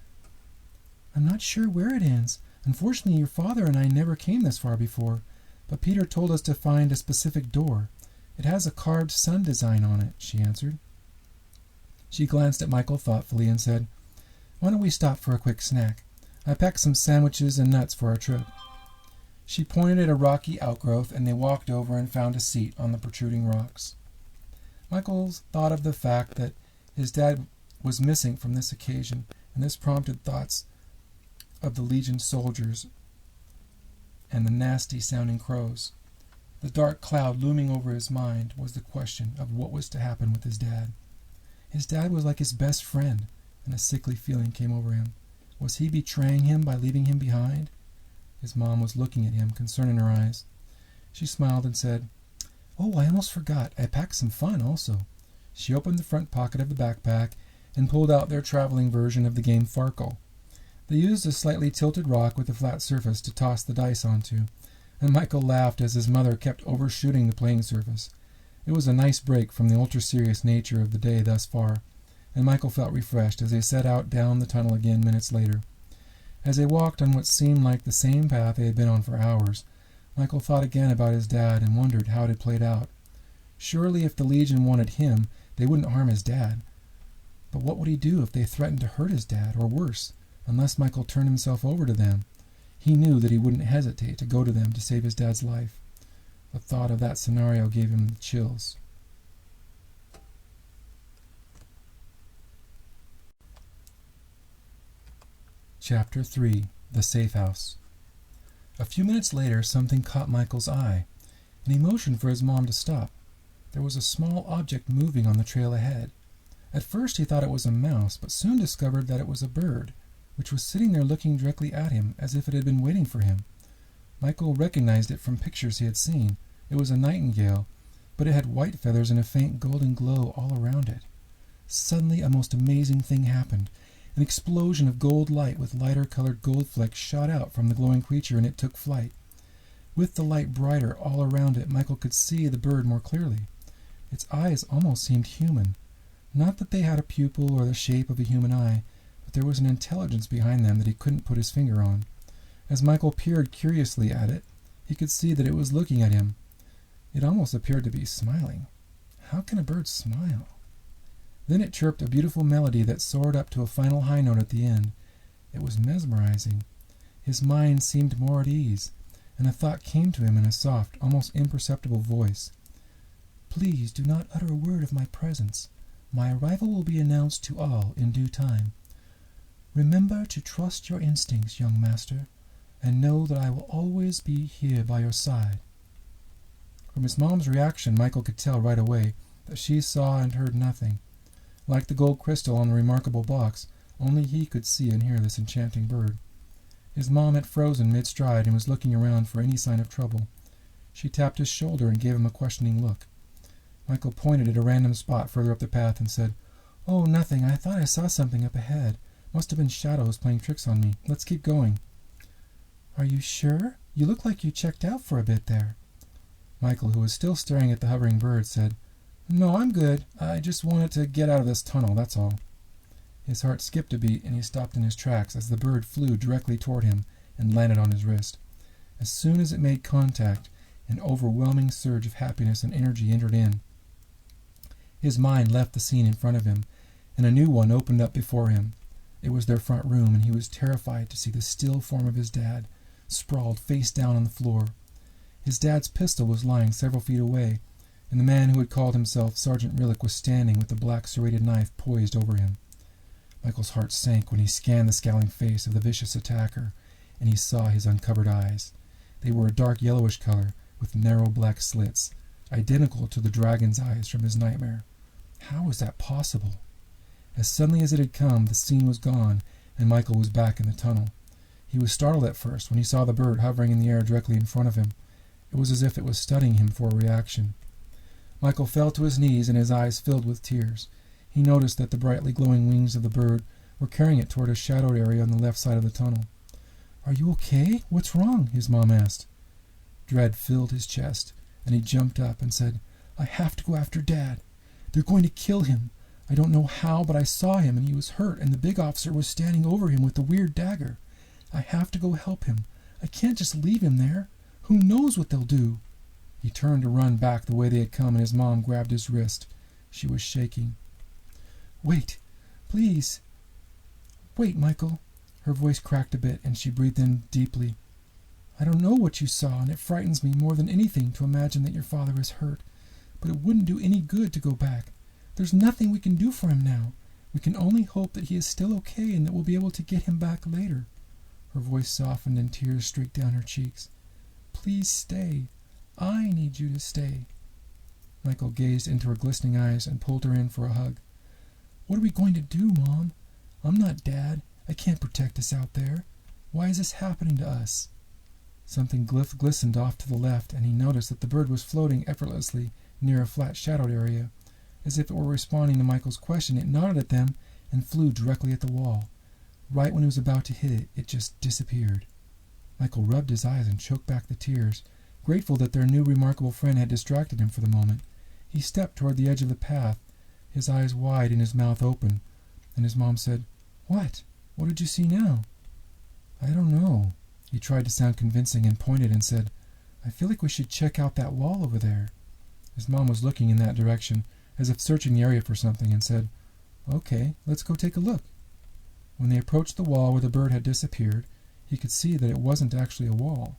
Speaker 1: "I'm not sure where it ends. Unfortunately, your father and I never came this far before, but Peter told us to find a specific door. It has a carved sun design on it," she answered. She glanced at Michael thoughtfully and said, "Why don't we stop for a quick snack? I packed some sandwiches and nuts for our trip." She pointed at a rocky outgrowth, and they walked over and found a seat on the protruding rocks. Michael thought of the fact that his dad was missing from this occasion, and this prompted thoughts of the Legion soldiers and the nasty-sounding crows. The dark cloud looming over his mind was the question of what was to happen with his dad. His dad was like his best friend, and a sickly feeling came over him. Was he betraying him by leaving him behind? His mom was looking at him, concern in her eyes. She smiled and said, "Oh, I almost forgot. I packed some fun also." She opened the front pocket of the backpack and pulled out their traveling version of the game Farkle. They used a slightly tilted rock with a flat surface to toss the dice onto, and Michael laughed as his mother kept overshooting the playing surface. It was a nice break from the ultra-serious nature of the day thus far, and Michael felt refreshed as they set out down the tunnel again minutes later. As they walked on what seemed like the same path they had been on for hours, Michael thought again about his dad and wondered how it had played out. Surely if the Legion wanted him, they wouldn't harm his dad. But what would he do if they threatened to hurt his dad, or worse, unless Michael turned himself over to them? He knew that he wouldn't hesitate to go to them to save his dad's life. The thought of that scenario gave him the chills. Chapter 3. The Safe House. A few minutes later, something caught Michael's eye, and he motioned for his mom to stop. There was a small object moving on the trail ahead. At first he thought it was a mouse, but soon discovered that it was a bird, which was sitting there looking directly at him, as if it had been waiting for him. Michael recognized it from pictures he had seen. It was a nightingale, but it had white feathers and a faint golden glow all around it. Suddenly a most amazing thing happened. An explosion of gold light with lighter-colored gold flecks shot out from the glowing creature, and it took flight. With the light brighter all around it, Michael could see the bird more clearly. Its eyes almost seemed human. Not that they had a pupil or the shape of a human eye, but there was an intelligence behind them that he couldn't put his finger on. As Michael peered curiously at it, he could see that it was looking at him. It almost appeared to be smiling. How can a bird smile? Then it chirped a beautiful melody that soared up to a final high note at the end. It was mesmerizing. His mind seemed more at ease, and a thought came to him in a soft, almost imperceptible voice. "Please do not utter a word of my presence. My arrival will be announced to all in due time. Remember to trust your instincts, young master, and know that I will always be here by your side." From his mom's reaction, Michael could tell right away that she saw and heard nothing. Like the gold crystal on the remarkable box, only he could see and hear this enchanting bird. His mom had frozen mid-stride and was looking around for any sign of trouble. She tapped his shoulder and gave him a questioning look. Michael pointed at a random spot further up the path and said, "Oh, nothing. I thought I saw something up ahead. Must have been shadows playing tricks on me. Let's keep going." "Are you sure? You look like you checked out for a bit there." Michael, who was still staring at the hovering bird, said, "No, I'm good. I just wanted to get out of this tunnel, that's all." His heart skipped a beat, and he stopped in his tracks as the bird flew directly toward him and landed on his wrist. As soon as it made contact, an overwhelming surge of happiness and energy entered in. His mind left the scene in front of him, and a new one opened up before him. It was their front room, and he was terrified to see the still form of his dad, sprawled face down on the floor. His dad's pistol was lying several feet away, and the man who had called himself Sergeant Rillick was standing with the black serrated knife poised over him. Michael's heart sank when he scanned the scowling face of the vicious attacker, and he saw his uncovered eyes. They were a dark yellowish color, with narrow black slits, identical to the dragon's eyes from his nightmare. How was that possible? As suddenly as it had come, the scene was gone, and Michael was back in the tunnel. He was startled at first when he saw the bird hovering in the air directly in front of him. It was as if it was studying him for a reaction. Michael fell to his knees and his eyes filled with tears. He noticed that the brightly glowing wings of the bird were carrying it toward a shadowed area on the left side of the tunnel. "Are you okay? What's wrong?" his mom asked. Dread filled his chest, and he jumped up and said, "I have to go after Dad. They're going to kill him. I don't know how, but I saw him, and he was hurt, and the big officer was standing over him with the weird dagger. I have to go help him. I can't just leave him there. Who knows what they'll do?" He turned to run back the way they had come, and his mom grabbed his wrist. She was shaking. "Wait, please. Wait, Michael." Her voice cracked a bit, and she breathed in deeply. "I don't know what you saw, and it frightens me more than anything to imagine that your father is hurt. But it wouldn't do any good to go back. There's nothing we can do for him now. We can only hope that he is still okay and that we'll be able to get him back later." Her voice softened and tears streaked down her cheeks. "Please stay. I need you to stay." Michael gazed into her glistening eyes and pulled her in for a hug. "What are we going to do, Mom? I'm not Dad. I can't protect us out there. Why is this happening to us?" Something glistened off to the left, and he noticed that the bird was floating effortlessly near a flat shadowed area. As if it were responding to Michael's question, it nodded at them and flew directly at the wall. Right when he was about to hit it, it just disappeared. Michael rubbed his eyes and choked back the tears, grateful that their new remarkable friend had distracted him for the moment. He stepped toward the edge of the path, his eyes wide and his mouth open, and his mom said, "What? What did you see now?" "I don't know." He tried to sound convincing and pointed and said, "I feel like we should check out that wall over there." His mom was looking in that direction, as if searching the area for something, and said, "Okay, let's go take a look." When they approached the wall where the bird had disappeared, he could see that it wasn't actually a wall.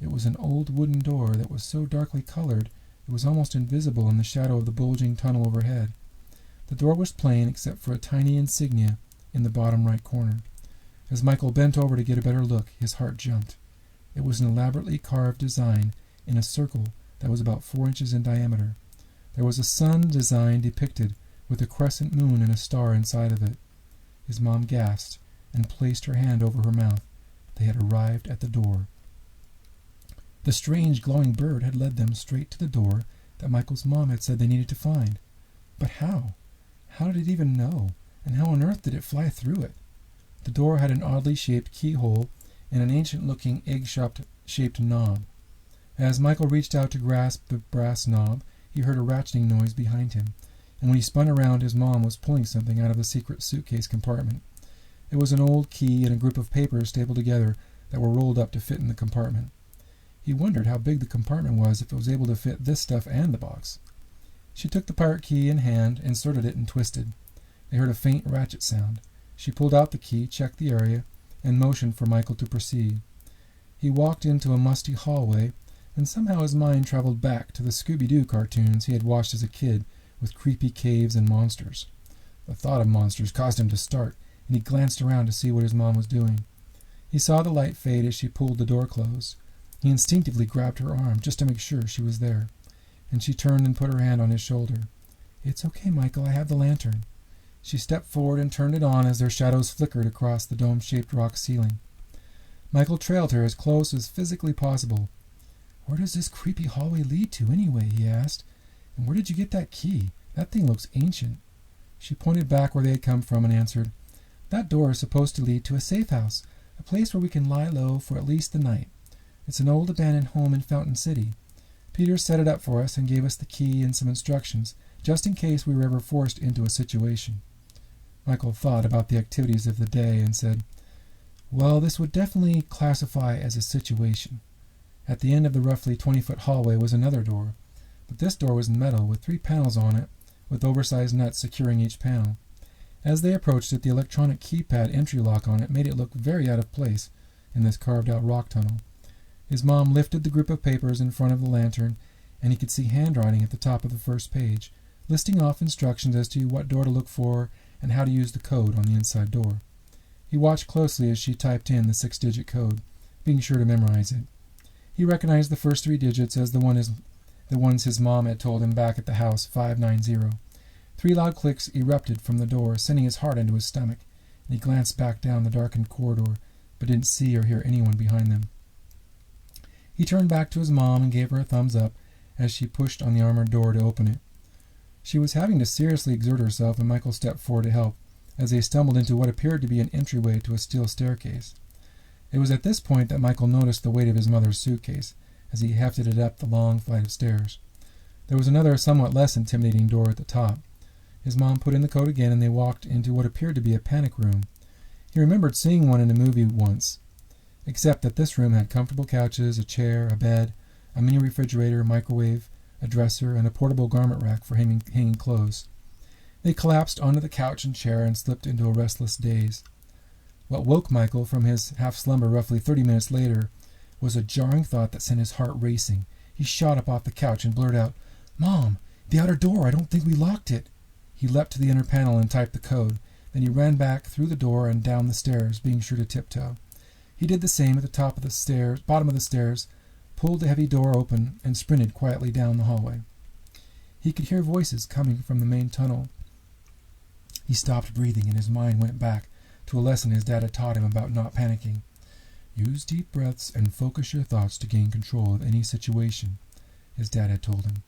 Speaker 1: It was an old wooden door that was so darkly colored it was almost invisible in the shadow of the bulging tunnel overhead. The door was plain except for a tiny insignia in the bottom right corner. As Michael bent over to get a better look, his heart jumped. It was an elaborately carved design in a circle that was about 4 inches in diameter. There was a sun design depicted, with a crescent moon and a star inside of it. His mom gasped and placed her hand over her mouth. They had arrived at the door. The strange glowing bird had led them straight to the door that Michael's mom had said they needed to find. But how? How did it even know? And how on earth did it fly through it? The door had an oddly shaped keyhole and an ancient-looking egg-shaped knob. As Michael reached out to grasp the brass knob, he heard a ratcheting noise behind him, and when he spun around, his mom was pulling something out of the secret suitcase compartment. It was an old key and a group of papers stapled together that were rolled up to fit in the compartment. He wondered how big the compartment was if it was able to fit this stuff and the box. She took the pirate key in hand, inserted it, and twisted. They heard a faint ratchet sound. She pulled out the key, checked the area, and motioned for Michael to proceed. He walked into a musty hallway, and somehow his mind traveled back to the Scooby-Doo cartoons he had watched as a kid with creepy caves and monsters. The thought of monsters caused him to start, and he glanced around to see what his mom was doing. He saw the light fade as she pulled the door closed. He instinctively grabbed her arm just to make sure she was there, and she turned and put her hand on his shoulder. "It's okay, Michael, I have the lantern." She stepped forward and turned it on as their shadows flickered across the dome-shaped rock ceiling. Michael trailed her as close as physically possible. "Where does this creepy hallway lead to, anyway?" he asked. "And where did you get that key? That thing looks ancient." She pointed back where they had come from and answered, "That door is supposed to lead to a safe house, a place where we can lie low for at least the night. It's an old abandoned home in Fountain City. Peter set it up for us and gave us the key and some instructions, just in case we were ever forced into a situation." Michael thought about the activities of the day and said, "Well, this would definitely classify as a situation." At the end of the roughly 20-foot hallway was another door, but this door was metal with 3 panels on it, with oversized nuts securing each panel. As they approached it, the electronic keypad entry lock on it made it look very out of place in this carved-out rock tunnel. His mom lifted the group of papers in front of the lantern, and he could see handwriting at the top of the first page, listing off instructions as to what door to look for and how to use the code on the inside door. He watched closely as she typed in the 6-digit code, being sure to memorize it. He recognized the first 3 digits as the ones his mom had told him back at the house, 590. 3 loud clicks erupted from the door, sending his heart into his stomach, and he glanced back down the darkened corridor, but didn't see or hear anyone behind them. He turned back to his mom and gave her a thumbs up, as she pushed on the armored door to open it. She was having to seriously exert herself, and Michael stepped forward to help, as they stumbled into what appeared to be an entryway to a steel staircase. It was at this point that Michael noticed the weight of his mother's suitcase, as he hefted it up the long flight of stairs. There was another somewhat less intimidating door at the top. His mom put in the coat again, and they walked into what appeared to be a panic room. He remembered seeing one in a movie once, except that this room had comfortable couches, a chair, a bed, a mini refrigerator, microwave, a dresser, and a portable garment rack for hanging clothes. They collapsed onto the couch and chair and slipped into a restless daze. What woke Michael from his half-slumber roughly 30 minutes later was a jarring thought that sent his heart racing. He shot up off the couch and blurted out, "Mom, the outer door, I don't think we locked it." He leapt to the inner panel and typed the code. Then he ran back through the door and down the stairs, being sure to tiptoe. He did the same at the bottom of the stairs, pulled the heavy door open, and sprinted quietly down the hallway. He could hear voices coming from the main tunnel. He stopped breathing, and his mind went back to a lesson his dad had taught him about not panicking. "Use deep breaths and focus your thoughts to gain control of any situation," his dad had told him.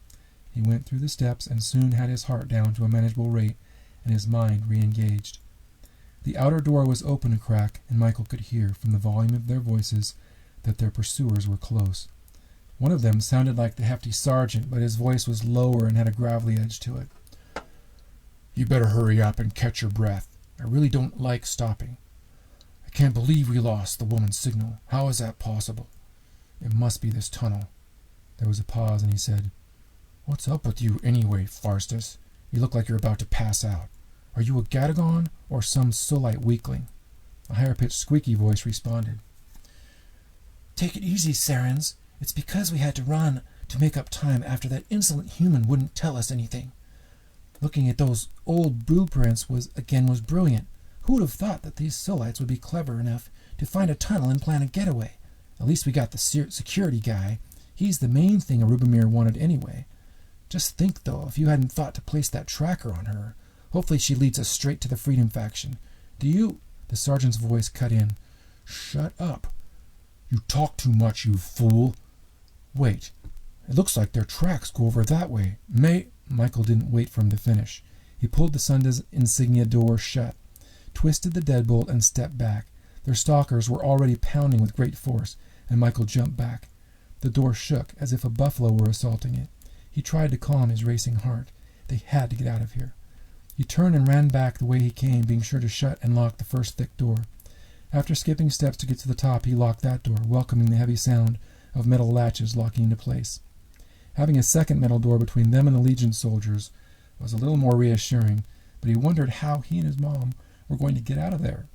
Speaker 1: He went through the steps and soon had his heart down to a manageable rate and his mind re-engaged. The outer door was open a crack, and Michael could hear, from the volume of their voices, that their pursuers were close. One of them sounded like the hefty sergeant, but his voice was lower and had a gravelly edge to it. "You better hurry up and catch your breath. I really don't like stopping. I can't believe we lost the woman's signal. How is that possible? It must be this tunnel." There was a pause, and he said, "What's up with you anyway, Farstus? You look like you're about to pass out. Are you a Gadagon or some Solite weakling?" A higher-pitched, squeaky voice responded. "Take it easy, Sarens. It's because we had to run to make up time after that insolent human wouldn't tell us anything. Looking at those old blueprints was brilliant. Who would have thought that these Solites would be clever enough to find a tunnel and plan a getaway? At least we got the security guy. He's the main thing Arubamir wanted anyway. Just think, though, if you hadn't thought to place that tracker on her. Hopefully she leads us straight to the Freedom Faction. Do you—" The sergeant's voice cut in. "Shut up. You talk too much, you fool. Wait. It looks like their tracks go over that way. Michael didn't wait for him to finish. He pulled the Sunda's insignia door shut, twisted the deadbolt, and stepped back. Their stalkers were already pounding with great force, and Michael jumped back. The door shook as if a buffalo were assaulting it. He tried to calm his racing heart. They had to get out of here. He turned and ran back the way he came, being sure to shut and lock the first thick door. After skipping steps to get to the top, he locked that door, welcoming the heavy sound of metal latches locking into place. Having a second metal door between them and the Legion soldiers was a little more reassuring, but he wondered how he and his mom were going to get out of there.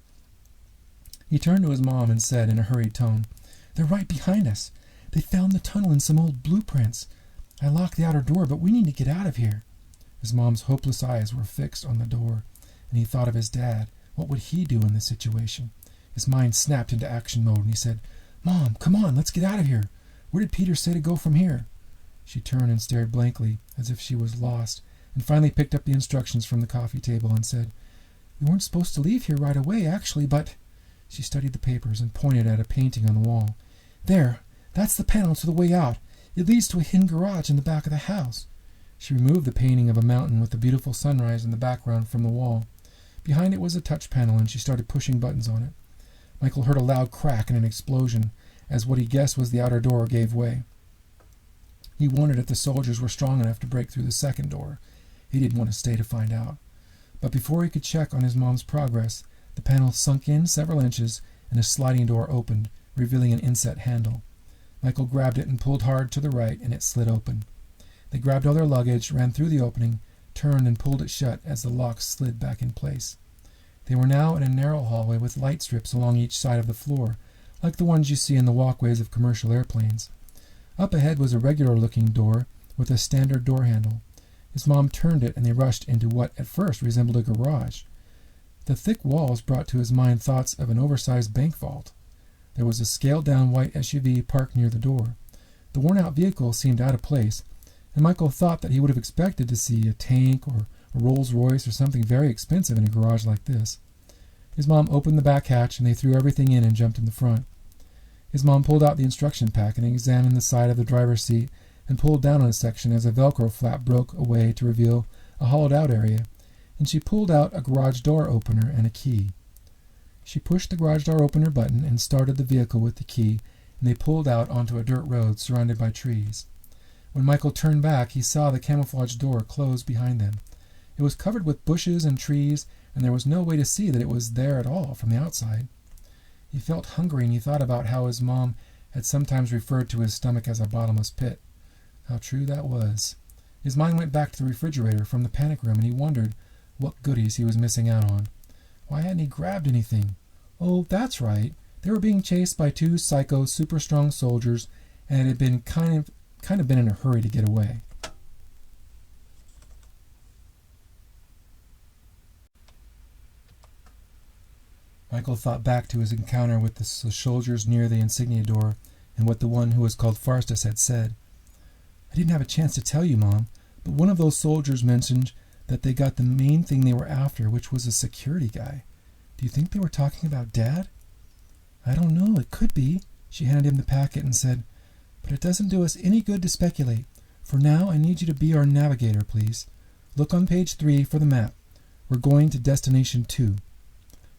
Speaker 1: He turned to his mom and said in a hurried tone, "They're right behind us. They found the tunnel in some old blueprints. I locked the outer door, but we need to get out of here." His mom's hopeless eyes were fixed on the door, and he thought of his dad. What would he do in this situation? His mind snapped into action mode, and he said, "Mom, come on, let's get out of here. Where did Peter say to go from here?" She turned and stared blankly, as if she was lost, and finally picked up the instructions from the coffee table and said, "We weren't supposed to leave here right away, actually, but—" She studied the papers and pointed at a painting on the wall. "There, that's the panel to the way out. It leads to a hidden garage in the back of the house." She removed the painting of a mountain with a beautiful sunrise in the background from the wall. Behind it was a touch panel, and she started pushing buttons on it. Michael heard a loud crack and an explosion, as what he guessed was the outer door gave way. He wondered if the soldiers were strong enough to break through the second door. He didn't want to stay to find out. But before he could check on his mom's progress, the panel sunk in several inches, and a sliding door opened, revealing an inset handle. Michael grabbed it and pulled hard to the right, and it slid open. They grabbed all their luggage, ran through the opening, turned and pulled it shut as the lock slid back in place. They were now in a narrow hallway with light strips along each side of the floor, like the ones you see in the walkways of commercial airplanes. Up ahead was a regular-looking door with a standard door handle. His mom turned it, and they rushed into what at first resembled a garage. The thick walls brought to his mind thoughts of an oversized bank vault. There was a scaled-down white SUV parked near the door. The worn-out vehicle seemed out of place, and Michael thought that he would have expected to see a tank or a Rolls-Royce or something very expensive in a garage like this. His mom opened the back hatch, and they threw everything in and jumped in the front. His mom pulled out the instruction pack and examined the side of the driver's seat and pulled down on a section as a Velcro flap broke away to reveal a hollowed-out area, and she pulled out a garage door opener and a key. She pushed the garage door opener button and started the vehicle with the key, and they pulled out onto a dirt road surrounded by trees. When Michael turned back, he saw the camouflage door close behind them. It was covered with bushes and trees, and there was no way to see that it was there at all from the outside. He felt hungry, and he thought about how his mom had sometimes referred to his stomach as a bottomless pit. How true that was. His mind went back to the refrigerator from the panic room, and he wondered what goodies he was missing out on. Why hadn't he grabbed anything? Oh, that's right. They were being chased by two psycho, super-strong soldiers, and it had been kind of been in a hurry to get away. Michael thought back to his encounter with the soldiers near the insignia door and what the one who was called Faustus had said. I didn't have a chance to tell you, Mom, but one of those soldiers mentioned that they got the main thing they were after, which was a security guy. Do you think they were talking about Dad? I don't know. It could be. She handed him the packet and said, but it doesn't do us any good to speculate. For now, I need you to be our navigator, please. Look on page 3 for the map. We're going to Destination 2.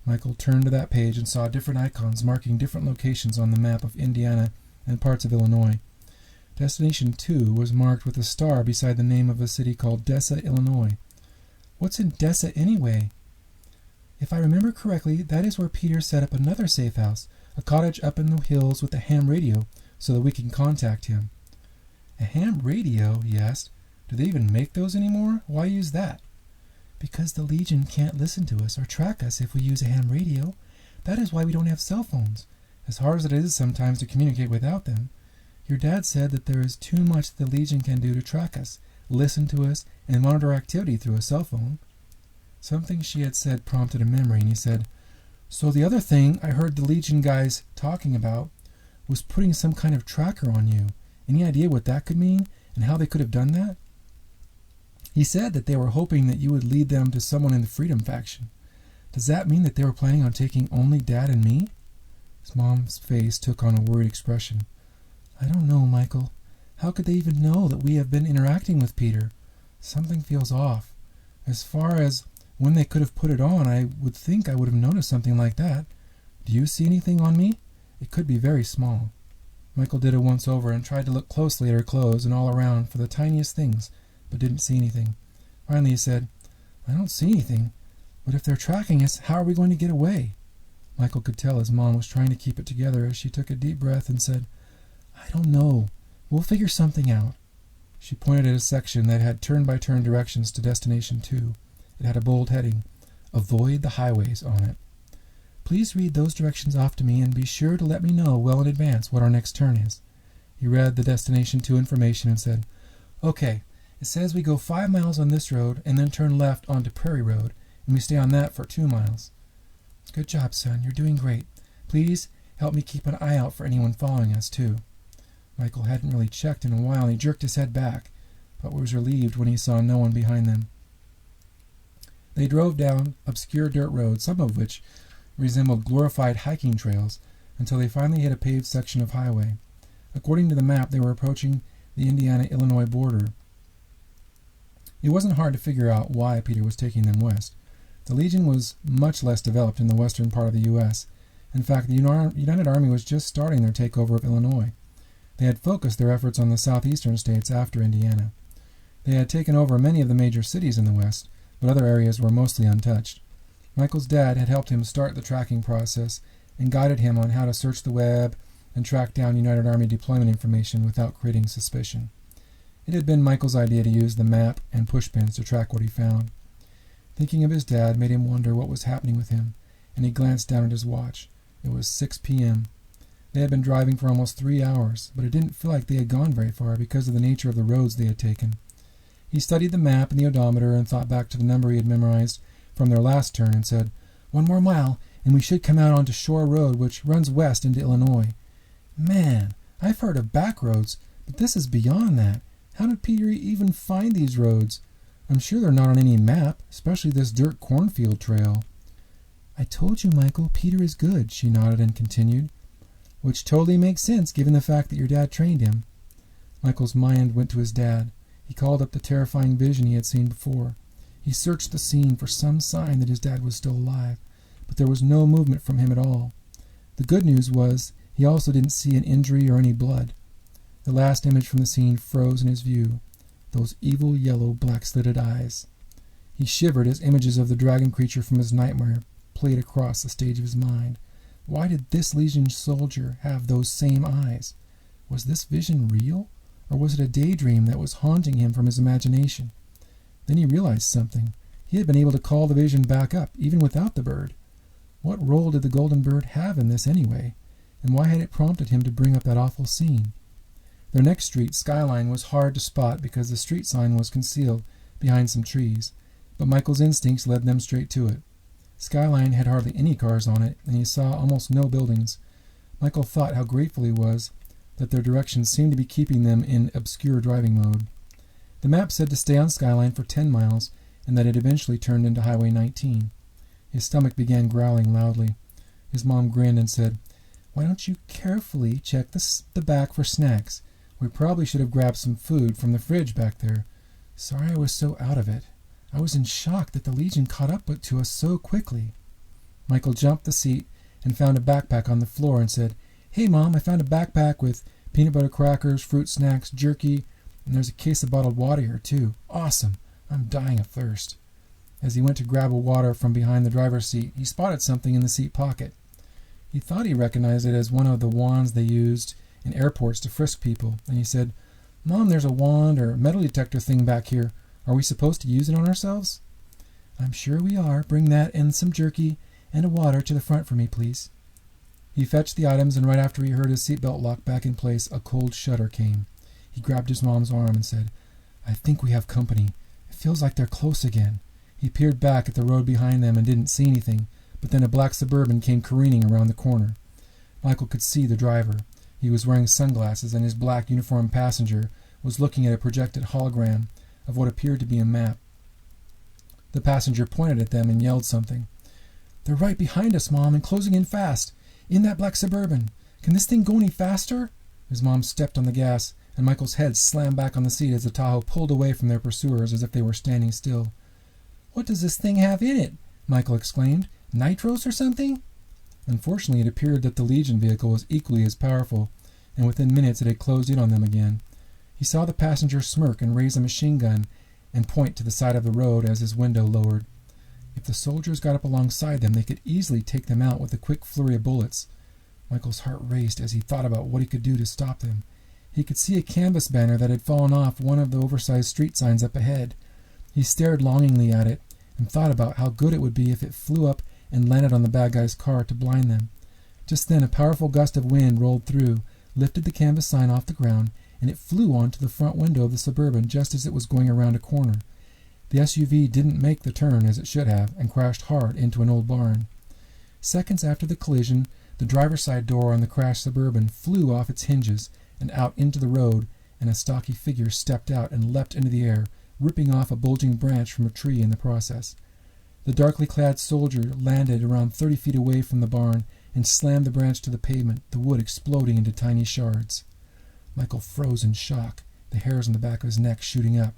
Speaker 1: Michael turned to that page and saw different icons marking different locations on the map of Indiana and parts of Illinois. Destination 2 was marked with a star beside the name of a city called Dessa, Illinois. What's in Dessa anyway? If I remember correctly, that is where Peter set up another safe house, a cottage up in the hills with a ham radio, so that we can contact him. A ham radio? He asked. Do they even make those anymore? Why use that? Because the Legion can't listen to us or track us if we use a ham radio. That is why we don't have cell phones, as hard as it is sometimes to communicate without them. Your dad said that there is too much the Legion can do to track us, listen to us, and monitor activity through a cell phone. Something she had said prompted a memory, and he said, so the other thing I heard the Legion guys talking about was putting some kind of tracker on you. Any idea what that could mean, and how they could have done that? He said that they were hoping that you would lead them to someone in the Freedom faction. Does that mean that they were planning on taking only Dad and me? His mom's face took on a worried expression. I don't know, Michael. How could they even know that we have been interacting with Peter? Something feels off. As far as when they could have put it on, I would think I would have noticed something like that. Do you see anything on me? It could be very small. Michael did a once-over and tried to look closely at her clothes and all around for the tiniest things, but didn't see anything. Finally he said, I don't see anything. But if they're tracking us, how are we going to get away? Michael could tell his mom was trying to keep it together as she took a deep breath and said, I don't know. We'll figure something out. She pointed at a section that had turn-by-turn directions to Destination 2. It had a bold heading, Avoid the Highways, on it. Please read those directions off to me and be sure to let me know well in advance what our next turn is. He read the Destination 2 information and said, Okay, it says we go 5 miles on this road and then turn left onto Prairie Road, and we stay on that for 2 miles. Good job, son. You're doing great. Please help me keep an eye out for anyone following us, too. Michael hadn't really checked in a while, and he jerked his head back, but was relieved when he saw no one behind them. They drove down obscure dirt roads, some of which resembled glorified hiking trails, until they finally hit a paved section of highway. According to the map, they were approaching the Indiana-Illinois border. It wasn't hard to figure out why Peter was taking them west. The Legion was much less developed in the western part of the U.S. In fact, the United Army was just starting their takeover of Illinois. They had focused their efforts on the southeastern states after Indiana. They had taken over many of the major cities in the west, but other areas were mostly untouched. Michael's dad had helped him start the tracking process and guided him on how to search the web and track down United Army deployment information without creating suspicion. It had been Michael's idea to use the map and pushpins to track what he found. Thinking of his dad made him wonder what was happening with him, and he glanced down at his watch. It was 6 p.m. They had been driving for almost 3 hours, but it didn't feel like they had gone very far because of the nature of the roads they had taken. He studied the map and the odometer and thought back to the number he had memorized from their last turn and said, 1 more mile, and we should come out onto Shore Road, which runs west into Illinois. Man, I've heard of back roads, but this is beyond that. How did Peter even find these roads? I'm sure they're not on any map, especially this dirt cornfield trail. I told you, Michael, Peter is good, she nodded and continued. Which totally makes sense given the fact that your dad trained him. Michael's mind went to his dad. He called up the terrifying vision he had seen before. He searched the scene for some sign that his dad was still alive, but there was no movement from him at all. The good news was he also didn't see an injury or any blood. The last image from the scene froze in his view, those evil yellow black-slitted eyes. He shivered as images of the dragon creature from his nightmare played across the stage of his mind. Why did this Legion soldier have those same eyes? Was this vision real, or was it a daydream that was haunting him from his imagination? Then he realized something. He had been able to call the vision back up, even without the bird. What role did the golden bird have in this anyway? And why had it prompted him to bring up that awful scene? Their next street, Skyline, was hard to spot because the street sign was concealed behind some trees, but Michael's instincts led them straight to it. Skyline had hardly any cars on it, and he saw almost no buildings. Michael thought how grateful he was that their directions seemed to be keeping them in obscure driving mode. The map said to stay on Skyline for 10 miles, and that it eventually turned into Highway 19. His stomach began growling loudly. His mom grinned and said, "Why don't you carefully check the back for snacks? We probably should have grabbed some food from the fridge back there. Sorry I was so out of it. I was in shock that the Legion caught up to us so quickly." Michael jumped the seat and found a backpack on the floor and said, "Hey, Mom, I found a backpack with peanut butter crackers, fruit snacks, jerky, and there's a case of bottled water here, too. Awesome. I'm dying of thirst." As he went to grab a water from behind the driver's seat, he spotted something in the seat pocket. He thought he recognized it as one of the wands they used in airports to frisk people, and he said, "Mom, there's a wand or metal detector thing back here. Are we supposed to use it on ourselves?" "I'm sure we are. Bring that and some jerky and a water to the front for me, please." He fetched the items, and right after he heard his seatbelt lock back in place, a cold shudder came. He grabbed his mom's arm and said, "I think we have company. It feels like they're close again." He peered back at the road behind them and didn't see anything, but then a black Suburban came careening around the corner. Michael could see the driver. He was wearing sunglasses, and his black uniformed passenger was looking at a projected hologram of what appeared to be a map. The passenger pointed at them and yelled something. "They're right behind us, Mom, and closing in fast. In that black Suburban. Can this thing go any faster?" His mom stepped on the gas, and Michael's head slammed back on the seat as the Tahoe pulled away from their pursuers as if they were standing still. "What does this thing have in it?" Michael exclaimed. "Nitros or something?" Unfortunately, it appeared that the Legion vehicle was equally as powerful, and within minutes it had closed in on them again. He saw the passenger smirk and raise a machine gun and point to the side of the road as his window lowered. If the soldiers got up alongside them, they could easily take them out with a quick flurry of bullets. Michael's heart raced as he thought about what he could do to stop them. He could see a canvas banner that had fallen off one of the oversized street signs up ahead. He stared longingly at it and thought about how good it would be if it flew up and landed on the bad guy's car to blind them. Just then a powerful gust of wind rolled through, lifted the canvas sign off the ground, and it flew onto the front window of the Suburban just as it was going around a corner. The SUV didn't make the turn as it should have and crashed hard into an old barn. Seconds after the collision, the driver's side door on the crashed Suburban flew off its hinges and out into the road, and a stocky figure stepped out and leapt into the air, ripping off a bulging branch from a tree in the process. The darkly clad soldier landed around 30 feet away from the barn and slammed the branch to the pavement, the wood exploding into tiny shards. Michael froze in shock, the hairs on the back of his neck shooting up.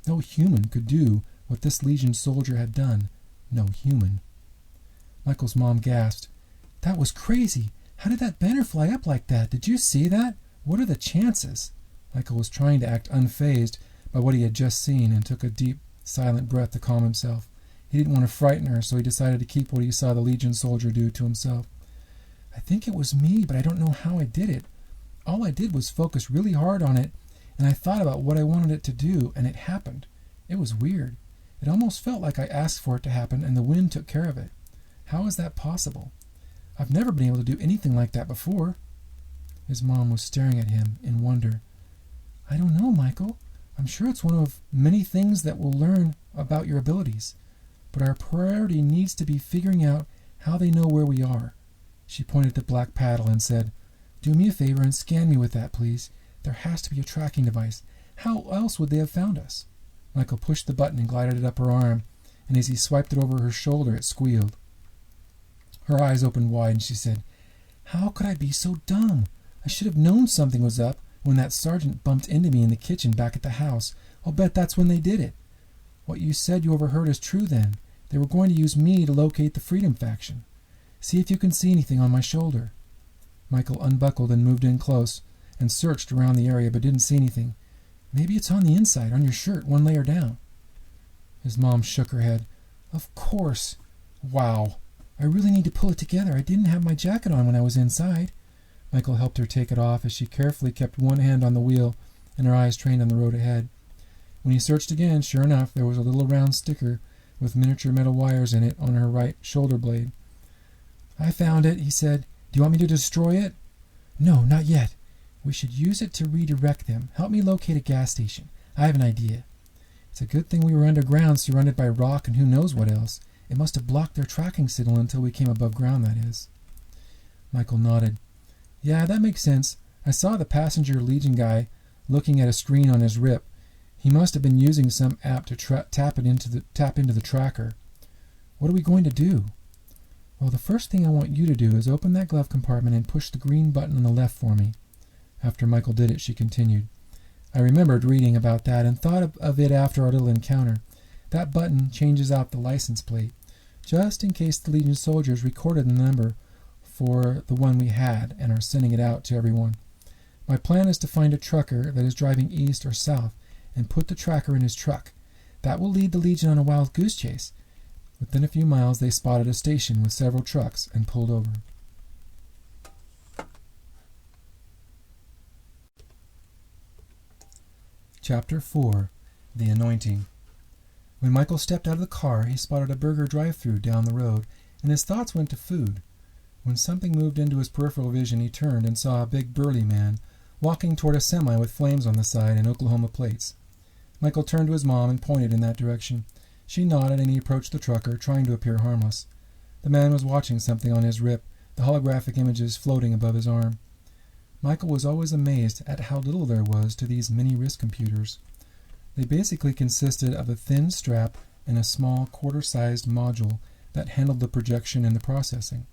Speaker 1: No human could do what this Legion soldier had done. No human. Michael's mom gasped. "That was crazy. How did that banner fly up like that? Did you see that? What are the chances?" Michael was trying to act unfazed by what he had just seen and took a deep, silent breath to calm himself. He didn't want to frighten her, so he decided to keep what he saw the Legion soldier do to himself. "I think it was me, but I don't know how I did it. All I did was focus really hard on it, and I thought about what I wanted it to do, and it happened. It was weird. It almost felt like I asked for it to happen, and the wind took care of it. How is that possible? I've never been able to do anything like that before." His mom was staring at him in wonder. "I don't know, Michael. I'm sure it's one of many things that we'll learn about your abilities. But our priority needs to be figuring out how they know where we are." She pointed to Black Paddle and said, "Do me a favor and scan me with that, please. There has to be a tracking device. How else would they have found us?" Michael pushed the button and glided it up her arm, and as he swiped it over her shoulder, it squealed. Her eyes opened wide, and she said, "How could I be so dumb? I should have known something was up when that sergeant bumped into me in the kitchen back at the house. I'll bet that's when they did it. What you said you overheard is true then. They were going to use me to locate the Freedom Faction. See if you can see anything on my shoulder." Michael unbuckled and moved in close and searched around the area but didn't see anything. "Maybe it's on the inside, on your shirt, one layer down." His mom shook her head. "Of course. Wow. I really need to pull it together. I didn't have my jacket on when I was inside." Michael helped her take it off as she carefully kept one hand on the wheel and her eyes trained on the road ahead. When he searched again, sure enough, there was a little round sticker with miniature metal wires in it on her right shoulder blade. "I found it," he said. "Do you want me to destroy it?" "No, not yet. We should use it to redirect them. Help me locate a gas station. I have an idea. It's a good thing we were underground, surrounded by rock and who knows what else. It must have blocked their tracking signal until we came above ground, that is." Michael nodded. "Yeah, that makes sense. I saw the passenger Legion guy looking at a screen on his RIP. He must have been using some app to tap into the tracker. What are we going to do?" "Well, the first thing I want you to do is open that glove compartment and push the green button on the left for me." After Michael did it, she continued, "I remembered reading about that and thought of it after our little encounter. That button changes out the license plate, just in case the Legion soldiers recorded the number for the one we had and are sending it out to everyone. My plan is to find a trucker that is driving east or south and put the tracker in his truck. That will lead the Legion on a wild goose chase." Within a few miles, they spotted a station with several trucks and pulled over. Chapter 4. The Anointing. When Michael stepped out of the car, he spotted a burger drive-thru down the road, and his thoughts went to food. When something moved into his peripheral vision, he turned and saw a big burly man walking toward a semi with flames on the side and Oklahoma plates. Michael turned to his mom and pointed in that direction. She nodded, and he approached the trucker, trying to appear harmless. The man was watching something on his RIP, the holographic images floating above his arm. Michael was always amazed at how little there was to these mini wrist computers. They basically consisted of a thin strap and a small quarter-sized module that handled the projection and the processing.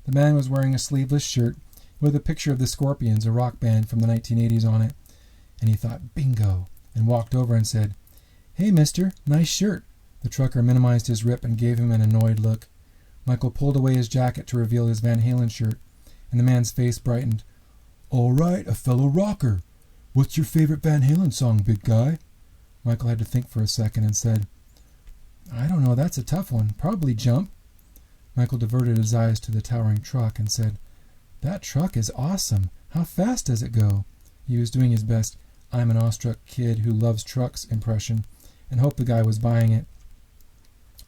Speaker 1: The man was wearing a sleeveless shirt with a picture of the Scorpions, a rock band from the 1980s, on it, and he thought, "Bingo," and walked over and said, "Hey, mister, nice shirt." The trucker minimized his RIP and gave him an annoyed look. Michael pulled away his jacket to reveal his Van Halen shirt, and the man's face brightened. "All right, a fellow rocker. What's your favorite Van Halen song, big guy?" Michael had to think for a second and said, "I don't know, that's a tough one. Probably Jump." Michael diverted his eyes to the towering truck and said, "That truck is awesome. How fast does it go?" He was doing his best "I'm an awestruck kid who loves trucks" impression and hoped the guy was buying it.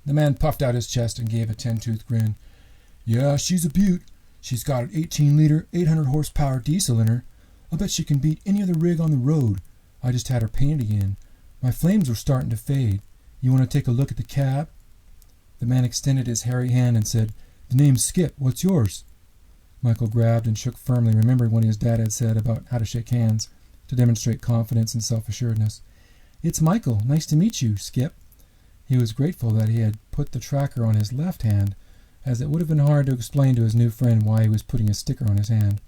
Speaker 1: The man puffed out his chest and gave a 10-tooth grin. "Yeah, she's a beaut. She's got an 18-liter, 800-horsepower diesel in her. I bet she can beat any other rig on the road. I just had her painted again. My flames were starting to fade. You want to take a look at the cab?" The man extended his hairy hand and said, "The name's Skip. What's yours?" Michael grabbed and shook firmly, remembering what his dad had said about how to shake hands to demonstrate confidence and self-assuredness. "It's Michael. Nice to meet you, Skip." He was grateful that he had put the tracker on his left hand, as it would have been hard to explain to his new friend why he was putting a sticker on his hand.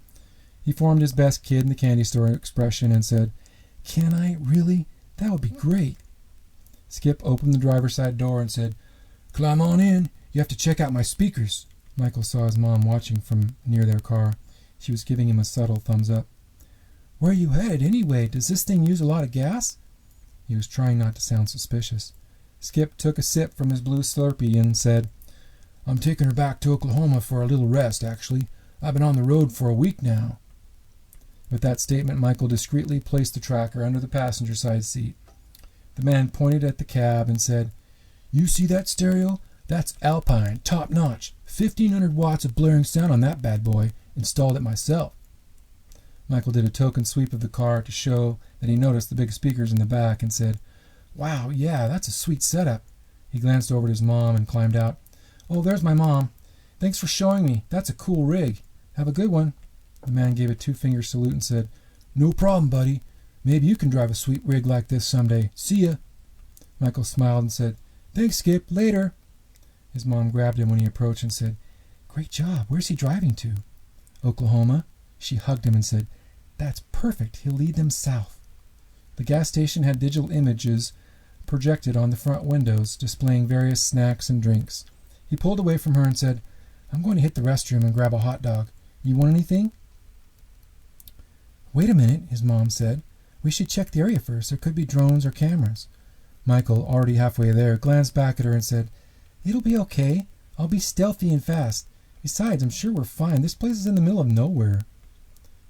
Speaker 1: He formed his best kid in the candy store expression and said, "Can I? Really? That would be great." Skip opened the driver's side door and said, "Climb on in. You have to check out my speakers." Michael saw his mom watching from near their car. She was giving him a subtle thumbs up. "Where are you headed anyway? Does this thing use a lot of gas?" He was trying not to sound suspicious. Skip took a sip from his blue Slurpee and said, "I'm taking her back to Oklahoma for a little rest, actually. I've been on the road for a week now." With that statement, Michael discreetly placed the tracker under the passenger side seat. The man pointed at the cab and said, "You see that stereo? That's Alpine, top notch. 1,500 watts of blaring sound on that bad boy. Installed it myself." Michael did a token sweep of the car to show that he noticed the big speakers in the back and said, "Wow, yeah, that's a sweet setup." He glanced over at his mom and climbed out. "Oh, there's my mom. Thanks for showing me. That's a cool rig. Have a good one." The man gave a 2-finger salute and said, "No problem, buddy. Maybe you can drive a sweet rig like this someday. See ya." Michael smiled and said, "Thanks, Skip. Later." His mom grabbed him when he approached and said, "Great job. Where's he driving to?" "Oklahoma." She hugged him and said, That's perfect. He'll lead them south. The gas station had digital images projected on the front windows, displaying various snacks and drinks. He pulled away from her and said, I'm going to hit the restroom and grab a hot dog. You want anything? Wait a minute, his mom said. We should check the area first. There could be drones or cameras. Michael, already halfway there, glanced back at her and said, It'll be okay. I'll be stealthy and fast. Besides, I'm sure we're fine. This place is in the middle of nowhere.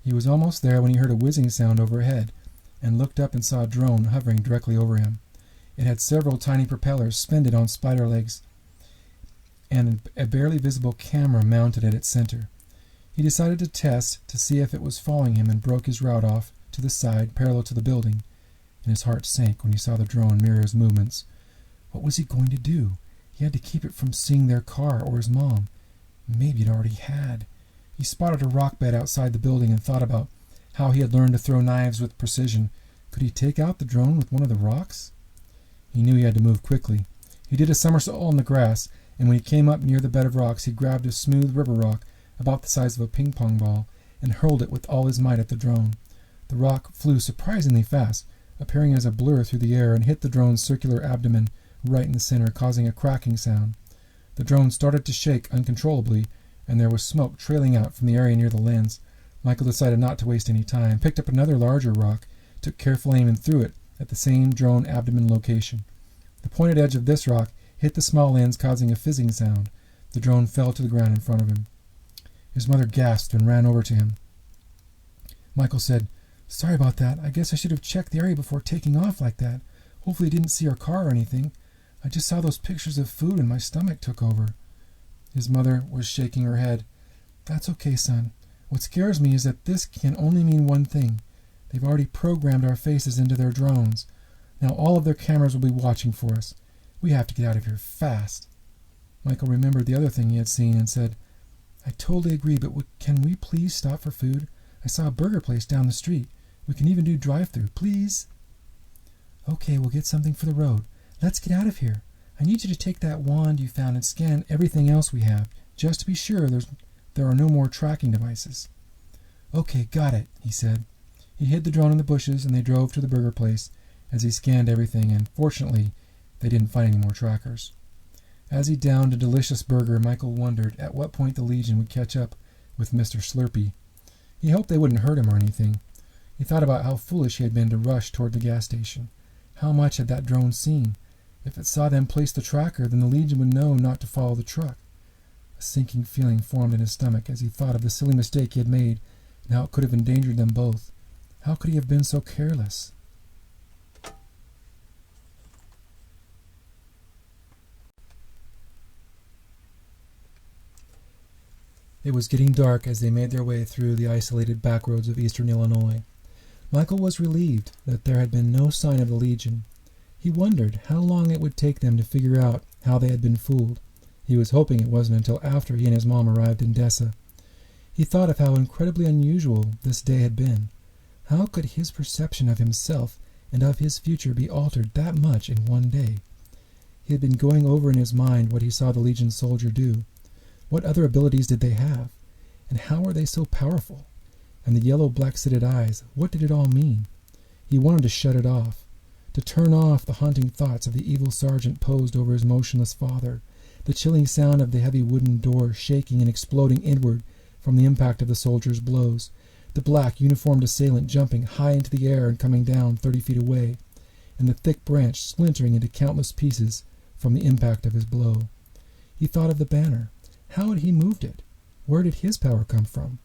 Speaker 1: He was almost there when he heard a whizzing sound overhead and looked up and saw a drone hovering directly over him. It had several tiny propellers suspended on spider legs and a barely visible camera mounted at its center. He decided to test to see if it was following him and broke his route off to the side parallel to the building, and his heart sank when he saw the drone mirror his movements. What was he going to do? He had to keep it from seeing their car or his mom. Maybe it already had. He spotted a rock bed outside the building and thought about how he had learned to throw knives with precision. Could he take out the drone with one of the rocks? He knew he had to move quickly. He did a somersault on the grass, and when he came up near the bed of rocks, he grabbed a smooth river rock about the size of a ping-pong ball and hurled it with all his might at the drone. The rock flew surprisingly fast, appearing as a blur through the air, and hit the drone's circular abdomen right in the center, causing a cracking sound. The drone started to shake uncontrollably, and there was smoke trailing out from the area near the lens. Michael decided not to waste any time, picked up another larger rock, took careful aim and threw it at the same drone abdomen location. The pointed edge of this rock hit the small lens, causing a fizzing sound. The drone fell to the ground in front of him. His mother gasped and ran over to him. Michael said, Sorry about that. I guess I should have checked the area before taking off like that. Hopefully you didn't see our car or anything. I just saw those pictures of food and my stomach took over. His mother was shaking her head. That's okay, son. What scares me is that this can only mean one thing. They've already programmed our faces into their drones. Now all of their cameras will be watching for us. We have to get out of here fast. Michael remembered the other thing he had seen and said, I totally agree, but can we please stop for food? I saw a burger place down the street. We can even do drive-through, please. Okay, we'll get something for the road. Let's get out of here. I need you to take that wand you found and scan everything else we have, just to be sure there are no more tracking devices. Okay, got it, he said. He hid the drone in the bushes, and they drove to the burger place as he scanned everything, and fortunately, they didn't find any more trackers. As he downed a delicious burger, Michael wondered at what point the Legion would catch up with Mr. Slurpee. He hoped they wouldn't hurt him or anything. He thought about how foolish he had been to rush toward the gas station. How much had that drone seen? If it saw them place the tracker, then the Legion would know not to follow the truck. A sinking feeling formed in his stomach as he thought of the silly mistake he had made and how it could have endangered them both. How could he have been so careless? It was getting dark as they made their way through the isolated backroads of eastern Illinois. Michael was relieved that there had been no sign of the Legion. He wondered how long it would take them to figure out how they had been fooled. He was hoping it wasn't until after he and his mom arrived in Dessa. He thought of how incredibly unusual this day had been. How could his perception of himself and of his future be altered that much in one day? He had been going over in his mind what he saw the Legion soldier do. What other abilities did they have? And how were they so powerful? And the yellow black-slitted eyes, what did it all mean? He wanted to shut it off, to turn off the haunting thoughts of the evil sergeant posed over his motionless father, the chilling sound of the heavy wooden door shaking and exploding inward from the impact of the soldier's blows, the black uniformed assailant jumping high into the air and coming down 30 feet away, and the thick branch splintering into countless pieces from the impact of his blow. He thought of the banner. How had he moved it? Where did his power come from?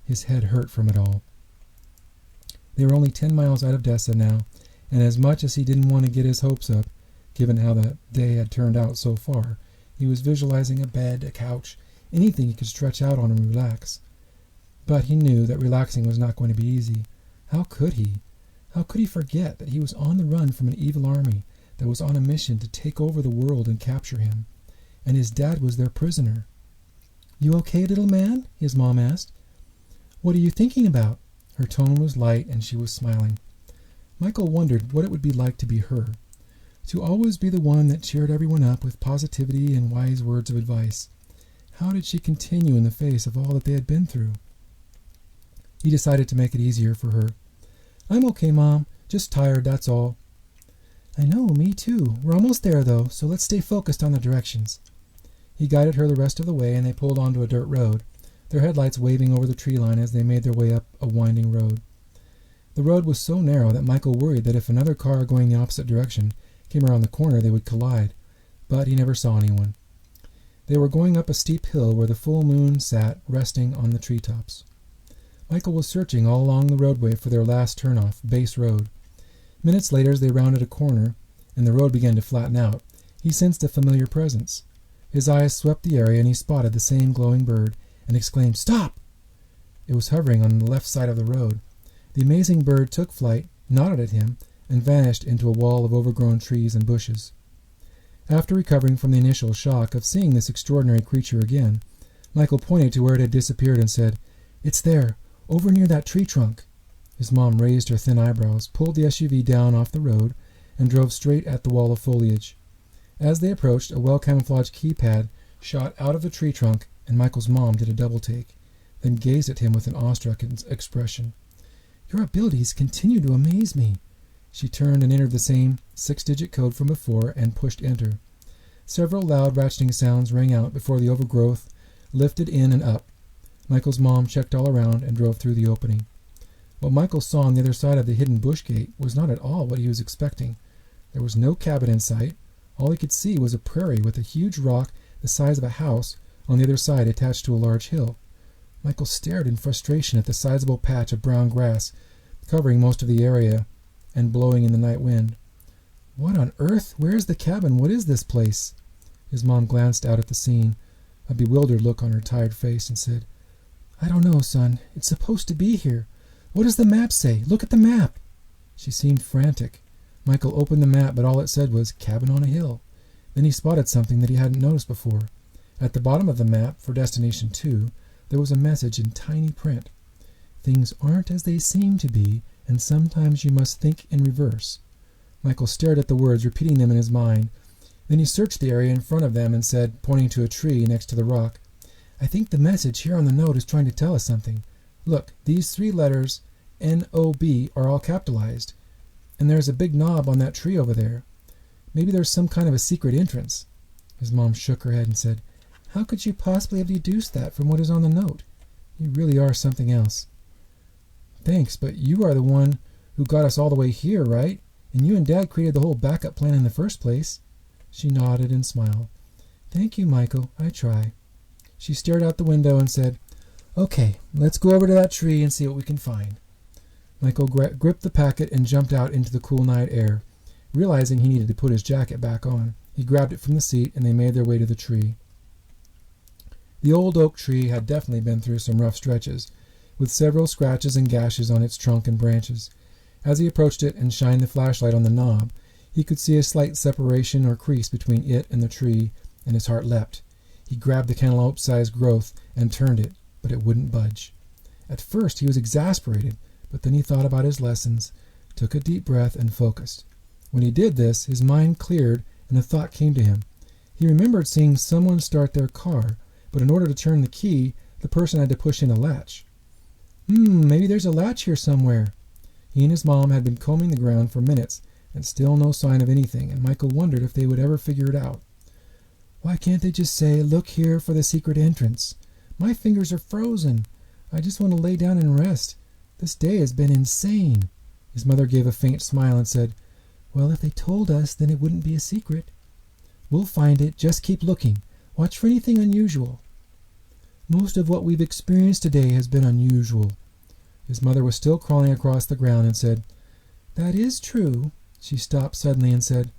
Speaker 1: His head hurt from it all. They were only 10 miles out of Dessa now, and as much as he didn't want to get his hopes up, given how that day had turned out so far, he was visualizing a bed, a couch, anything he could stretch out on and relax. But he knew that relaxing was not going to be easy. How could he? How could he forget that he was on the run from an evil army that was on a mission to take over the world and capture him? And his dad was their prisoner. You okay, little man? His mom asked. What are you thinking about? Her tone was light and she was smiling. Michael wondered what it would be like to be her, to always be the one that cheered everyone up with positivity and wise words of advice. How did she continue in the face of all that they had been through? He decided to make it easier for her. "I'm okay, Mom. Just tired, that's all." "I know, me too. We're almost there, though, so let's stay focused on the directions." He guided her the rest of the way, and they pulled onto a dirt road, their headlights waving over the tree line as they made their way up a winding road. The road was so narrow that Michael worried that if another car going the opposite direction came around the corner, they would collide, but he never saw anyone. They were going up a steep hill where the full moon sat resting on the treetops. Michael was searching all along the roadway for their last turnoff, Base Road. Minutes later, as they rounded a corner and the road began to flatten out, he sensed a familiar presence. His eyes swept the area and he spotted the same glowing bird and exclaimed, "Stop!" It was hovering on the left side of the road. The amazing bird took flight, nodded at him, and vanished into a wall of overgrown trees and bushes. After recovering from the initial shock of seeing this extraordinary creature again, Michael pointed to where it had disappeared and said, "It's there, over near that tree trunk." His mom raised her thin eyebrows, pulled the SUV down off the road, and drove straight at the wall of foliage. As they approached, a well-camouflaged keypad shot out of the tree trunk, and Michael's mom did a double-take, then gazed at him with an awestruck expression. "Your abilities continue to amaze me." She turned and entered the same 6-digit code from before and pushed enter. Several loud ratcheting sounds rang out before the overgrowth lifted in and up. Michael's mom checked all around and drove through the opening. What Michael saw on the other side of the hidden bush gate was not at all what he was expecting. There was no cabin in sight. All he could see was a prairie with a huge rock the size of a house on the other side attached to a large hill. Michael stared in frustration at the sizable patch of brown grass covering most of the area and blowing in the night wind. "What on earth? Where is the cabin? What is this place?" His mom glanced out at the scene, a bewildered look on her tired face, and said, "I don't know, son. It's supposed to be here. What does the map say? Look at the map." She seemed frantic. Michael opened the map, but all it said was "Cabin on a Hill." Then he spotted something that he hadn't noticed before. At the bottom of the map, for Destination 2, there was a message in tiny print. "Things aren't as they seem to be, and sometimes you must think in reverse." Michael stared at the words, repeating them in his mind. Then he searched the area in front of them and said, pointing to a tree next to the rock, "I think the message here on the note is trying to tell us something. Look, these 3 letters, N-O-B, are all capitalized. And there's a big knob on that tree over there. Maybe there's some kind of a secret entrance." His mom shook her head and said, "How could you possibly have deduced that from what is on the note? You really are something else." "Thanks, but you are the one who got us all the way here, right? And you and Dad created the whole backup plan in the first place." She nodded and smiled. "Thank you, Michael. I try." She stared out the window and said, "Okay, let's go over to that tree and see what we can find." Michael gripped the packet and jumped out into the cool night air. Realizing he needed to put his jacket back on, he grabbed it from the seat and they made their way to the tree. The old oak tree had definitely been through some rough stretches, with several scratches and gashes on its trunk and branches. As he approached it and shined the flashlight on the knob, he could see a slight separation or crease between it and the tree, and his heart leapt. He grabbed the cantaloupe-sized growth and turned it, but it wouldn't budge. At first he was exasperated, but then he thought about his lessons, took a deep breath, and focused. When he did this, his mind cleared and a thought came to him. He remembered seeing someone start their car, but in order to turn the key, the person had to push in a latch. Maybe there's a latch here somewhere. He and his mom had been combing the ground for minutes, and still no sign of anything, and Michael wondered if they would ever figure it out. Why can't they just say, "Look here for the secret entrance"? My fingers are frozen. I just want to lay down and rest. This day has been insane. His mother gave a faint smile and said, "Well, if they told us, then it wouldn't be a secret." "We'll find it. Just keep looking. Watch for anything unusual." "Most of what we've experienced today has been unusual." His mother was still crawling across the ground and said, "That is true." She stopped suddenly and said,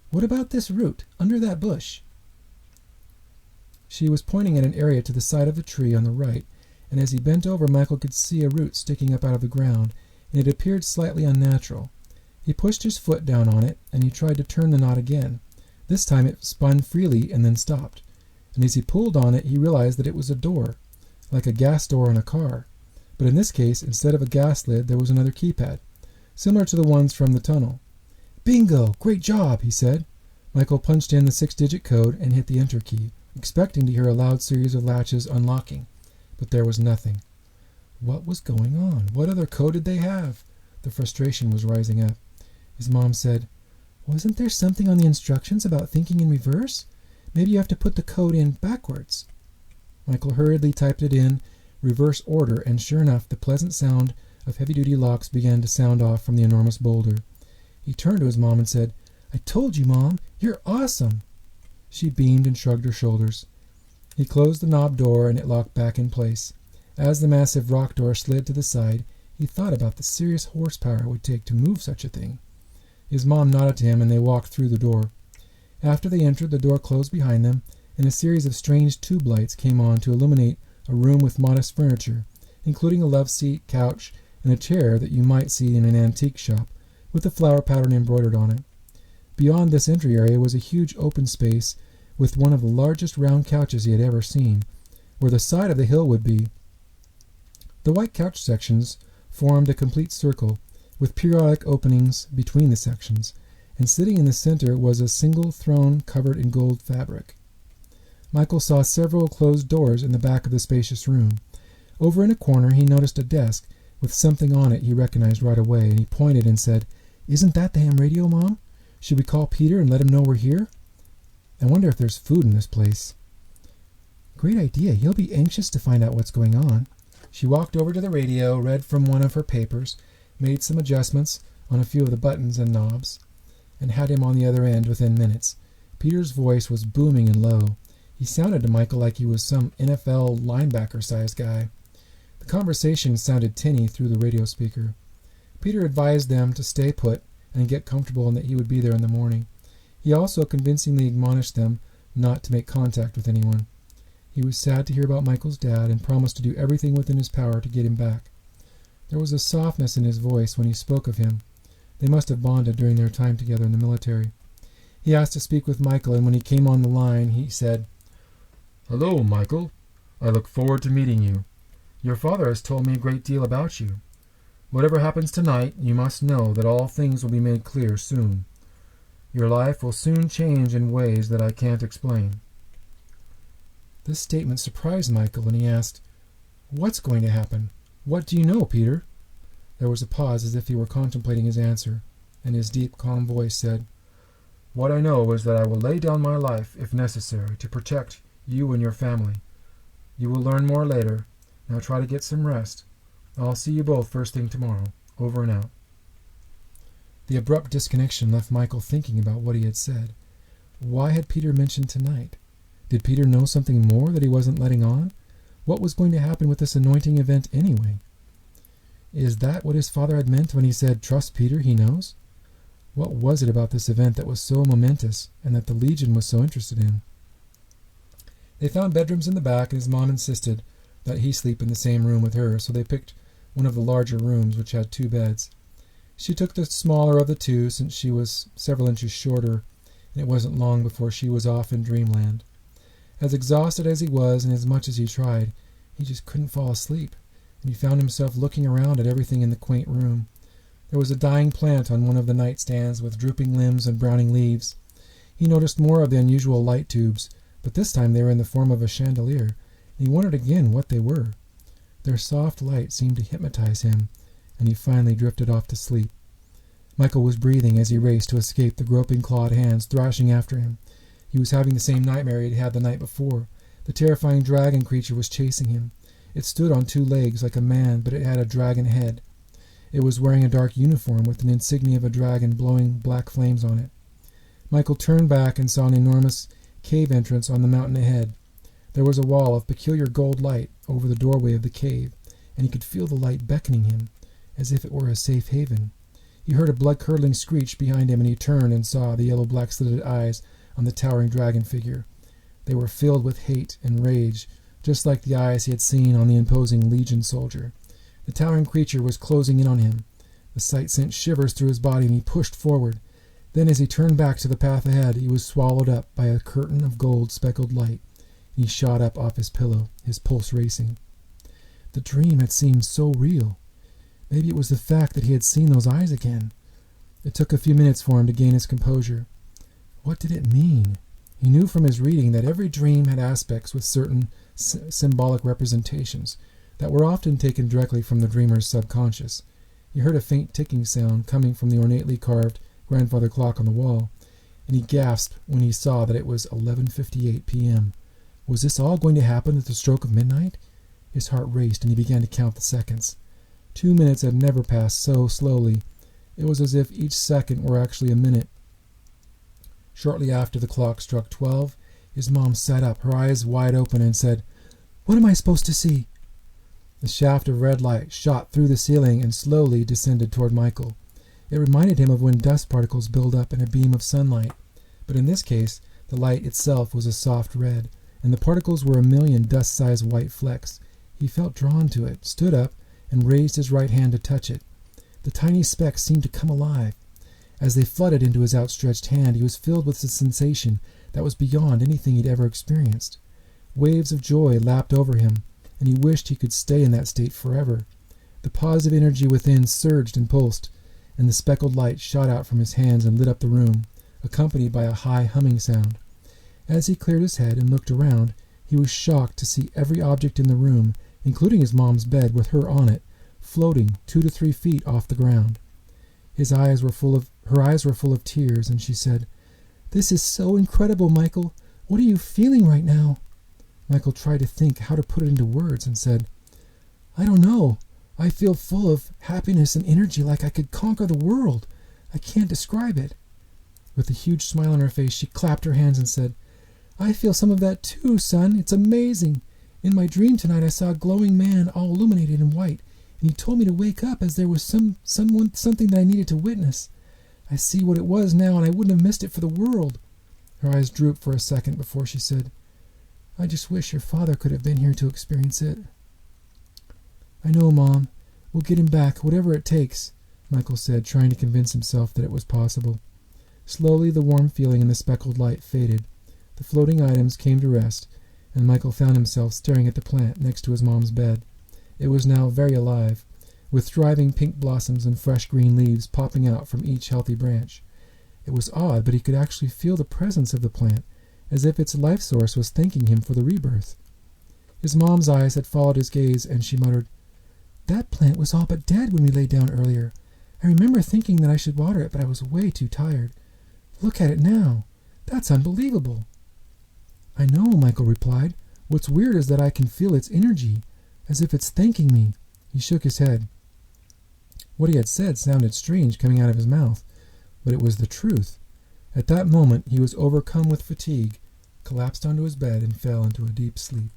Speaker 1: "What about this root, under that bush?" She was pointing at an area to the side of the tree on the right, and as he bent over, Michael could see a root sticking up out of the ground, and it appeared slightly unnatural. He pushed his foot down on it, and he tried to turn the knot again. This time it spun freely and then stopped, and as he pulled on it, he realized that it was a door, like a gas door on a car. But in this case, instead of a gas lid, there was another keypad, similar to the ones from the tunnel. "Bingo! Great job!" he said. Michael punched in the 6-digit code and hit the enter key, expecting to hear a loud series of latches unlocking, but there was nothing. What was going on? What other code did they have? The frustration was rising up. His mom said, "Wasn't there something on the instructions about thinking in reverse? Maybe you have to put the code in backwards." Michael hurriedly typed it in reverse order, and sure enough, the pleasant sound of heavy-duty locks began to sound off from the enormous boulder. He turned to his mom and said, "I told you, Mom, you're awesome." She beamed and shrugged her shoulders. He closed the knob door and it locked back in place. As the massive rock door slid to the side, he thought about the serious horsepower it would take to move such a thing. His mom nodded to him and they walked through the door. After they entered, the door closed behind them, and a series of strange tube lights came on to illuminate a room with modest furniture, including a love seat, couch, and a chair that you might see in an antique shop, with a flower pattern embroidered on it. Beyond this entry area was a huge open space with one of the largest round couches he had ever seen, where the side of the hill would be. The white couch sections formed a complete circle, with periodic openings between the sections, and sitting in the center was a single throne covered in gold fabric. Michael saw several closed doors in the back of the spacious room. Over in a corner he noticed a desk with something on it he recognized right away, and he pointed and said, "Isn't that the ham radio, Mom? Should we call Peter and let him know we're here? I wonder if there's food in this place." "Great idea. He'll be anxious to find out what's going on." She walked over to the radio, read from one of her papers, made some adjustments on a few of the buttons and knobs, and had him on the other end within minutes. Peter's voice was booming and low. He sounded to Michael like he was some NFL linebacker-sized guy. The conversation sounded tinny through the radio speaker. Peter advised them to stay put and get comfortable and that he would be there in the morning. He also convincingly admonished them not to make contact with anyone. He was sad to hear about Michael's dad and promised to do everything within his power to get him back. There was a softness in his voice when he spoke of him. They must have bonded during their time together in the military. He asked to speak with Michael, and when he came on the line, he said, "Hello, Michael. I look forward to meeting you. Your father has told me a great deal about you. Whatever happens tonight, you must know that all things will be made clear soon. Your life will soon change in ways that I can't explain." This statement surprised Michael, and he asked, "What's going to happen? What do you know, Peter?" There was a pause as if he were contemplating his answer, and his deep, calm voice said, "What I know is that I will lay down my life, if necessary, to protect you and your family. You will learn more later. Now try to get some rest. I'll see you both first thing tomorrow. Over and out." The abrupt disconnection left Michael thinking about what he had said. Why had Peter mentioned tonight? Did Peter know something more that he wasn't letting on? What was going to happen with this anointing event anyway? Is that what his father had meant when he said, "Trust Peter, he knows"? What was it about this event that was so momentous and that the Legion was so interested in? They found bedrooms in the back, and his mom insisted that he sleep in the same room with her, so they picked one of the larger rooms, which had 2 beds. She took the smaller of the 2 since she was several inches shorter, and it wasn't long before she was off in dreamland. As exhausted as he was, and as much as he tried, he just couldn't fall asleep, and he found himself looking around at everything in the quaint room. There was a dying plant on one of the nightstands with drooping limbs and browning leaves. He noticed more of the unusual light tubes, but this time they were in the form of a chandelier, and he wondered again what they were. Their soft light seemed to hypnotize him, and he finally drifted off to sleep. Michael was breathing as he raced to escape the groping clawed hands thrashing after him. He was having the same nightmare he had had the night before. The terrifying dragon creature was chasing him. It stood on 2 legs like a man, but it had a dragon head. It was wearing a dark uniform with an insignia of a dragon blowing black flames on it. Michael turned back and saw an enormous cave entrance on the mountain ahead. There was a wall of peculiar gold light over the doorway of the cave, and he could feel the light beckoning him, as if it were a safe haven. He heard a blood-curdling screech behind him, and he turned and saw the yellow-black slitted eyes on the towering dragon figure. They were filled with hate and rage, just like the eyes he had seen on the imposing Legion soldier. The towering creature was closing in on him. The sight sent shivers through his body, and he pushed forward. Then, as he turned back to the path ahead, he was swallowed up by a curtain of gold-speckled light, and he shot up off his pillow, his pulse racing. The dream had seemed so real. Maybe it was the fact that he had seen those eyes again. It took a few minutes for him to gain his composure. What did it mean? He knew from his reading that every dream had aspects with certain symbolic representations. that were often taken directly from the dreamer's subconscious. He heard a faint ticking sound coming from the ornately carved grandfather clock on the wall, and he gasped when he saw that it was 11:58 p.m. Was this all going to happen at the stroke of midnight? His heart raced, and he began to count the seconds. 2 minutes had never passed so slowly. It was as if each second were actually a minute. Shortly after the clock struck 12, his mom sat up, her eyes wide open, and said, "What am I supposed to see?" The shaft of red light shot through the ceiling and slowly descended toward Michael. It reminded him of when dust particles build up in a beam of sunlight, but in this case, the light itself was a soft red, and the particles were a million dust-sized white flecks. He felt drawn to it, stood up, and raised his right hand to touch it. The tiny specks seemed to come alive. As they flooded into his outstretched hand, he was filled with a sensation that was beyond anything he'd ever experienced. Waves of joy lapped over him, and he wished he could stay in that state forever. The positive energy within surged and pulsed, and the speckled light shot out from his hands and lit up the room, accompanied by a high humming sound. As he cleared his head and looked around, he was shocked to see every object in the room, including his mom's bed with her on it, floating 2 to 3 feet off the ground. Her eyes were full of tears, and she said, "This is so incredible, Michael. What are you feeling right now?" Michael tried to think how to put it into words and said, "I don't know. I feel full of happiness and energy like I could conquer the world. I can't describe it." With a huge smile on her face, she clapped her hands and said, "I feel some of that too, son. It's amazing. In my dream tonight, I saw a glowing man all illuminated in white, and he told me to wake up as there was something that I needed to witness. I see what it was now, and I wouldn't have missed it for the world." Her eyes drooped for a second before she said, "I just wish your father could have been here to experience it." "I know, Mom. We'll get him back, whatever it takes," Michael said, trying to convince himself that it was possible. Slowly, the warm feeling in the speckled light faded. The floating items came to rest, and Michael found himself staring at the plant next to his mom's bed. It was now very alive, with thriving pink blossoms and fresh green leaves popping out from each healthy branch. It was odd, but he could actually feel the presence of the plant, as if its life source was thanking him for the rebirth. His mom's eyes had followed his gaze, and she muttered, "That plant was all but dead when we lay down earlier. I remember thinking that I should water it, but I was way too tired. Look at it now. That's unbelievable." "I know," Michael replied. "What's weird is that I can feel its energy, as if it's thanking me." He shook his head. What he had said sounded strange coming out of his mouth, but it was the truth. At that moment he was overcome with fatigue, collapsed onto his bed, and fell into a deep sleep.